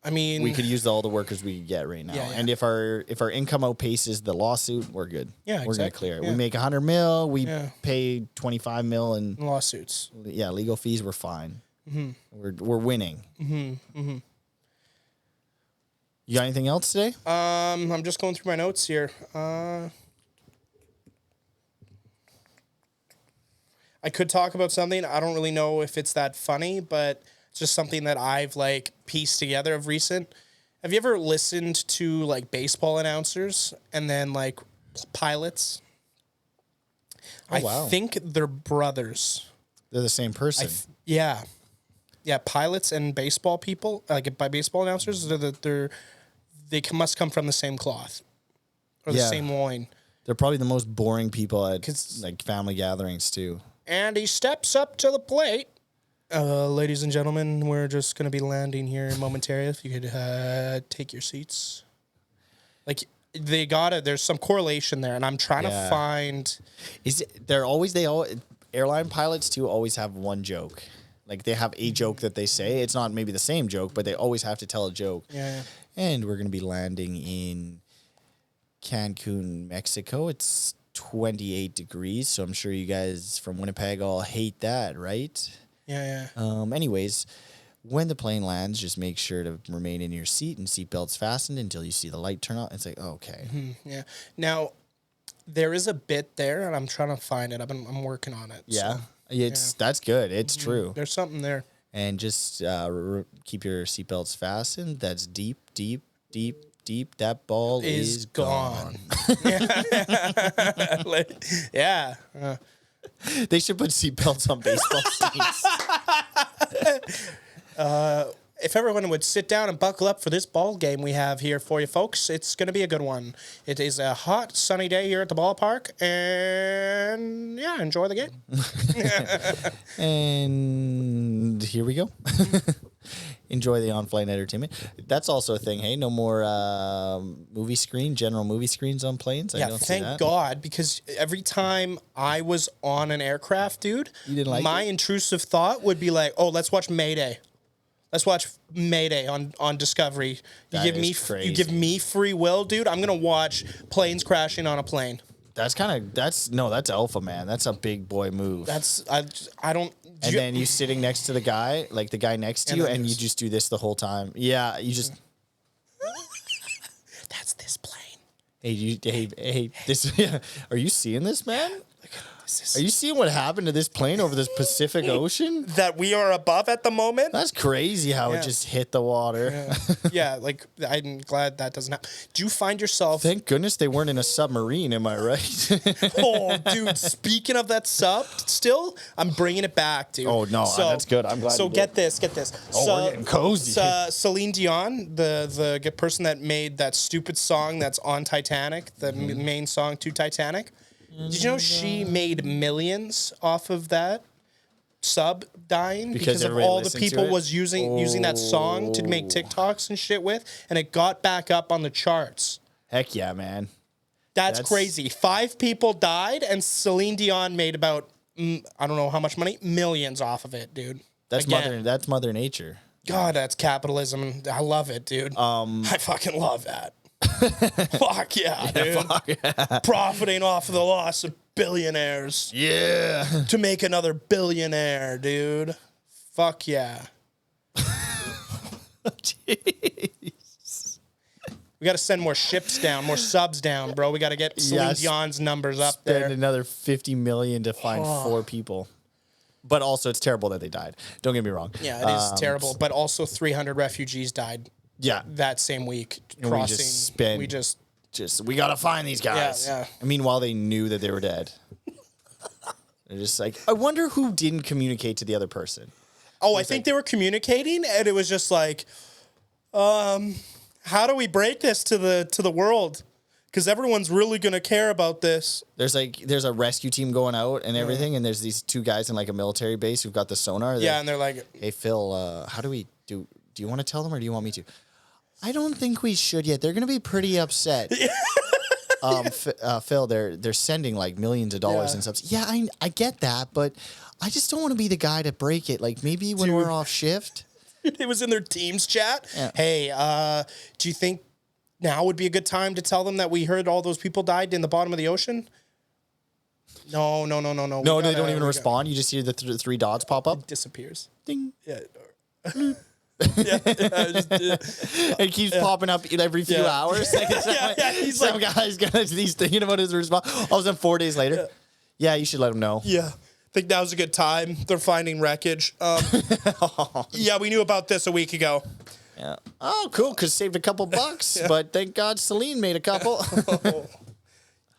I mean, we could use all the workers we get right now. Yeah. And if our income outpaces the lawsuit, we're good. Yeah, we're gonna clear it. Yeah. We make $100 million, we pay $25 million in lawsuits. Yeah, legal fees. We're fine. Mm-hmm. We're winning. Mm-hmm. Mm-hmm. You got anything else today? I'm just going through my notes here. I could talk about something. I don't really know if it's that funny, but it's just something that I've like pieced together of recent. Have you ever listened to like baseball announcers and then like pilots? I think they're brothers. They're the same person. Yeah, pilots and baseball people, like by baseball announcers, they must come from the same cloth or the same loin. They're probably the most boring people at like family gatherings too. And he steps up to the plate. Ladies and gentlemen, we're just going to be landing here momentarily. If you could take your seats. Like they got it. There's some correlation there, and I'm trying to find. Airline pilots too always have one joke. Like they have a joke that they say. It's not maybe the same joke, but they always have to tell a joke. Yeah. And we're going to be landing in Cancun, Mexico. It's 28 degrees, so I'm sure you guys from Winnipeg all hate that, right? Yeah. Anyways, when the plane lands, just make sure to remain in your seat and seatbelts fastened until you see the light turn on. It's like, okay. Mm-hmm. Yeah. Now, there is a bit there, and I'm trying to find it. I'm working on it. Yeah. That's good. It's true. There's something there. And just keep your seatbelts fastened. That's deep. That ball is gone. Yeah. They should put seatbelts on baseball teams. If everyone would sit down and buckle up for this ball game we have here for you folks, it's going to be a good one. It is a hot, sunny day here at the ballpark, and enjoy the game. And here we go. Enjoy the on-flight entertainment. That's also a thing. Hey, no more general movie screens on planes. I Yeah, don't see thank that. God, because every time I was on an aircraft, dude, You didn't like my it? intrusive thought would be like, oh, let's watch Mayday. Let's watch Mayday on Discovery. That is You crazy. give me free will, dude. I'm gonna watch planes crashing on a plane. That's alpha, man. That's a big boy move. I don't. And then you sitting next to the guy next to And you, then and you just- just do this the whole time. Yeah, you just. That's this plane. Hey, this. Yeah, are you seeing this, man? Are you seeing what happened to this plane over this Pacific Ocean? That we are above at the moment. That's crazy how Yeah. it just hit the water. Yeah, like I'm glad that doesn't happen. Do you find yourself? Thank goodness they weren't in a submarine. Am I right? Oh, dude. Speaking of that sub, still, I'm bringing it back, dude. Oh, no, that's good. I'm glad So you did. get this. Oh, we're getting cozy. Celine Dion, the person that made that stupid song that's on Titanic, the main song to Titanic. Did you know she made millions off of that sub dying because of everybody all the listened to people it? was using that song to make TikToks and shit with, and it got back up on the charts. Heck yeah, man. That's That's- crazy. 5 people died, and Celine Dion made about I don't know how much money, millions off of it, dude. That's Again. Mother Nature. God, that's capitalism. I love it, dude. I fucking love that. Fuck yeah, dude. Profiting off of the loss of billionaires Yeah. to make another billionaire, dude. Fuck yeah. We got to send more ships down, more subs down, bro. We got to get Celine Yes. Dion's numbers up Spend there. another $50 million to find 4 people. But also, it's terrible that they died. Don't get me wrong. Yeah, it is terrible. But also 300 refugees died Yeah. that same week. And we just spent- We got to find these guys. Yeah. And meanwhile, they knew that they were dead. They're just like, I wonder who didn't communicate to the other person. Oh, I think they were communicating, and it was just like, how do we break this to the world? Because everyone's really gonna care about this. There's a rescue team going out and everything, and there's these 2 guys in like a military base who've got the sonar. Yeah, and they're like, Hey Phil, how do we do? Do you want to tell them or do you want me to? I don't think we should yet. They're gonna be pretty upset. Phil, they're sending like millions of dollars in subs. Yeah, I get that, but I just don't want to be the guy to break it. Like maybe when we're off shift. it was in their Teams chat. Yeah. Hey, do you think now would be a good time to tell them that we heard all those people died in the bottom of the ocean? No. No, they don't even respond. You just hear the 3 dots pop up. Disappears. Ding. Yeah. It keeps popping up every few hours. Like, He's some he's thinking about his response. All of a sudden, 4 days later, yeah, you should let him know. Yeah. I think now's a good time. They're finding wreckage. Yeah, we knew about this a week ago. Yeah. Oh, cool, because saved a couple bucks. But thank God Celine made a couple.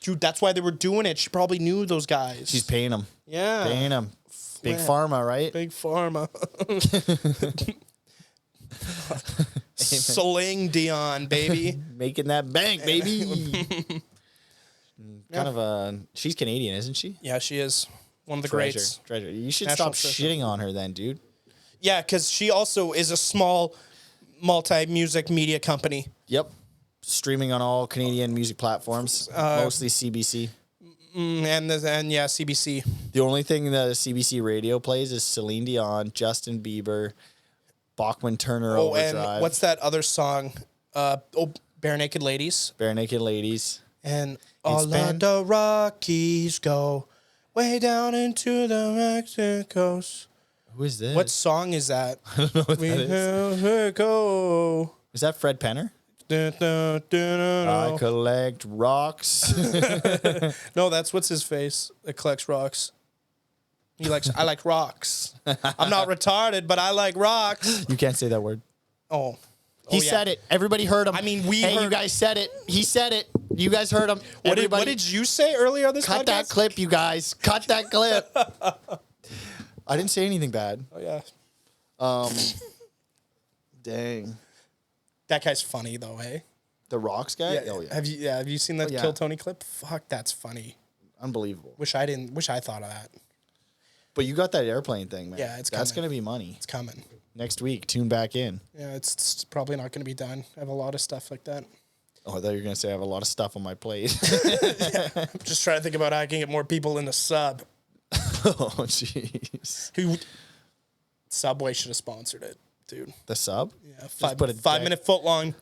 Dude, that's why they were doing it. She probably knew those guys. She's paying them. yeah. Paying them. Big Yeah. pharma, right? Big pharma. Celine Dion, baby. Making that bank, baby. Kind of a. She's Canadian, isn't she? Yeah, she is one of the greats. Treasure. You should National stop treasure. shitting on her then, dude. Yeah, because she also is a small multi-music media company. Yep. Streaming on all Canadian music platforms, mostly CBC. And CBC. The only thing that CBC radio plays is Celine Dion, Justin Bieber, Bachman Turner Oh, Overdrive, and what's that other song? Bare Naked Ladies. Bare Naked Ladies. And all of the Rockies go way down into the Mexicos. Who is this? What song is that? I don't know what We that is. go. Is that Fred Penner? Dun, dun, dun, dun, I dun. collect rocks. No, that's what's his face that collects rocks. I like rocks. I'm not retarded, but I like rocks. You can't say that word. Oh. He said it. Everybody heard him. I mean, Hey, you heard- guys said it. He said it. You guys heard him. What did you say earlier on this Cut podcast? that clip, you guys. Cut that clip. I didn't say anything bad. Oh, yeah. Dang. That guy's funny, though, hey? The Rocks guy? Yeah. Oh, yeah. Have you seen that yeah. Kill Tony clip? Fuck, that's funny. Unbelievable. Wish I thought of that. But you got that airplane thing, man. Yeah, it's That's coming. going to be money. It's coming. next week. Tune back in. Yeah, it's probably not going to be done. I have a lot of stuff like that. Oh, I thought you were going to say I have a lot of stuff on my plate. I'm just trying to think about how I can get more people in the sub. Oh, jeez. Subway should have sponsored it, dude. The sub? Yeah, 5-minute foot long.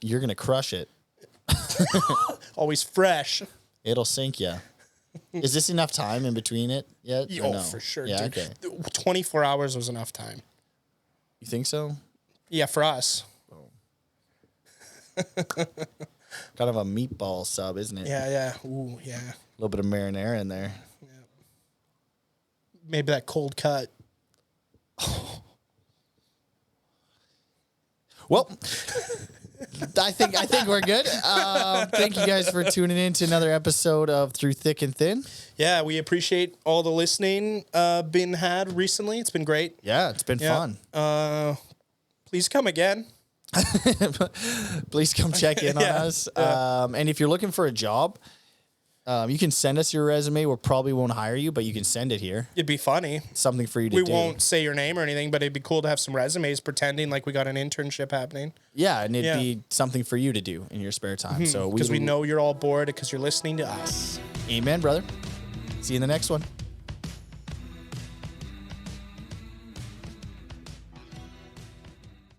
You're going to crush it. Always fresh. It'll sink you. Is this enough time in between it yet? Oh, no? for sure. Yeah, dude. okay. 24 hours was enough time. You think so? Yeah, for us. Kind of a meatball sub, isn't it? Yeah. Ooh, yeah. A little bit of marinara in there. Yeah. Maybe that cold cut. Well, I think we're good. Thank you guys for tuning in to another episode of Through Thick and Thin. Yeah, we appreciate all the listening being had recently. It's been great. Yeah, it's been fun. Please come again. Please come check in on us. And if you're looking for a job, you can send us your resume. We probably won't hire you, but you can send it here. It'd be funny. Something for you to do. We won't say your name or anything, but it'd be cool to have some resumes pretending like we got an internship happening. Yeah, and it'd be something for you to do in your spare time. So because we know you're all bored because you're listening to us. Amen, brother. See you in the next one.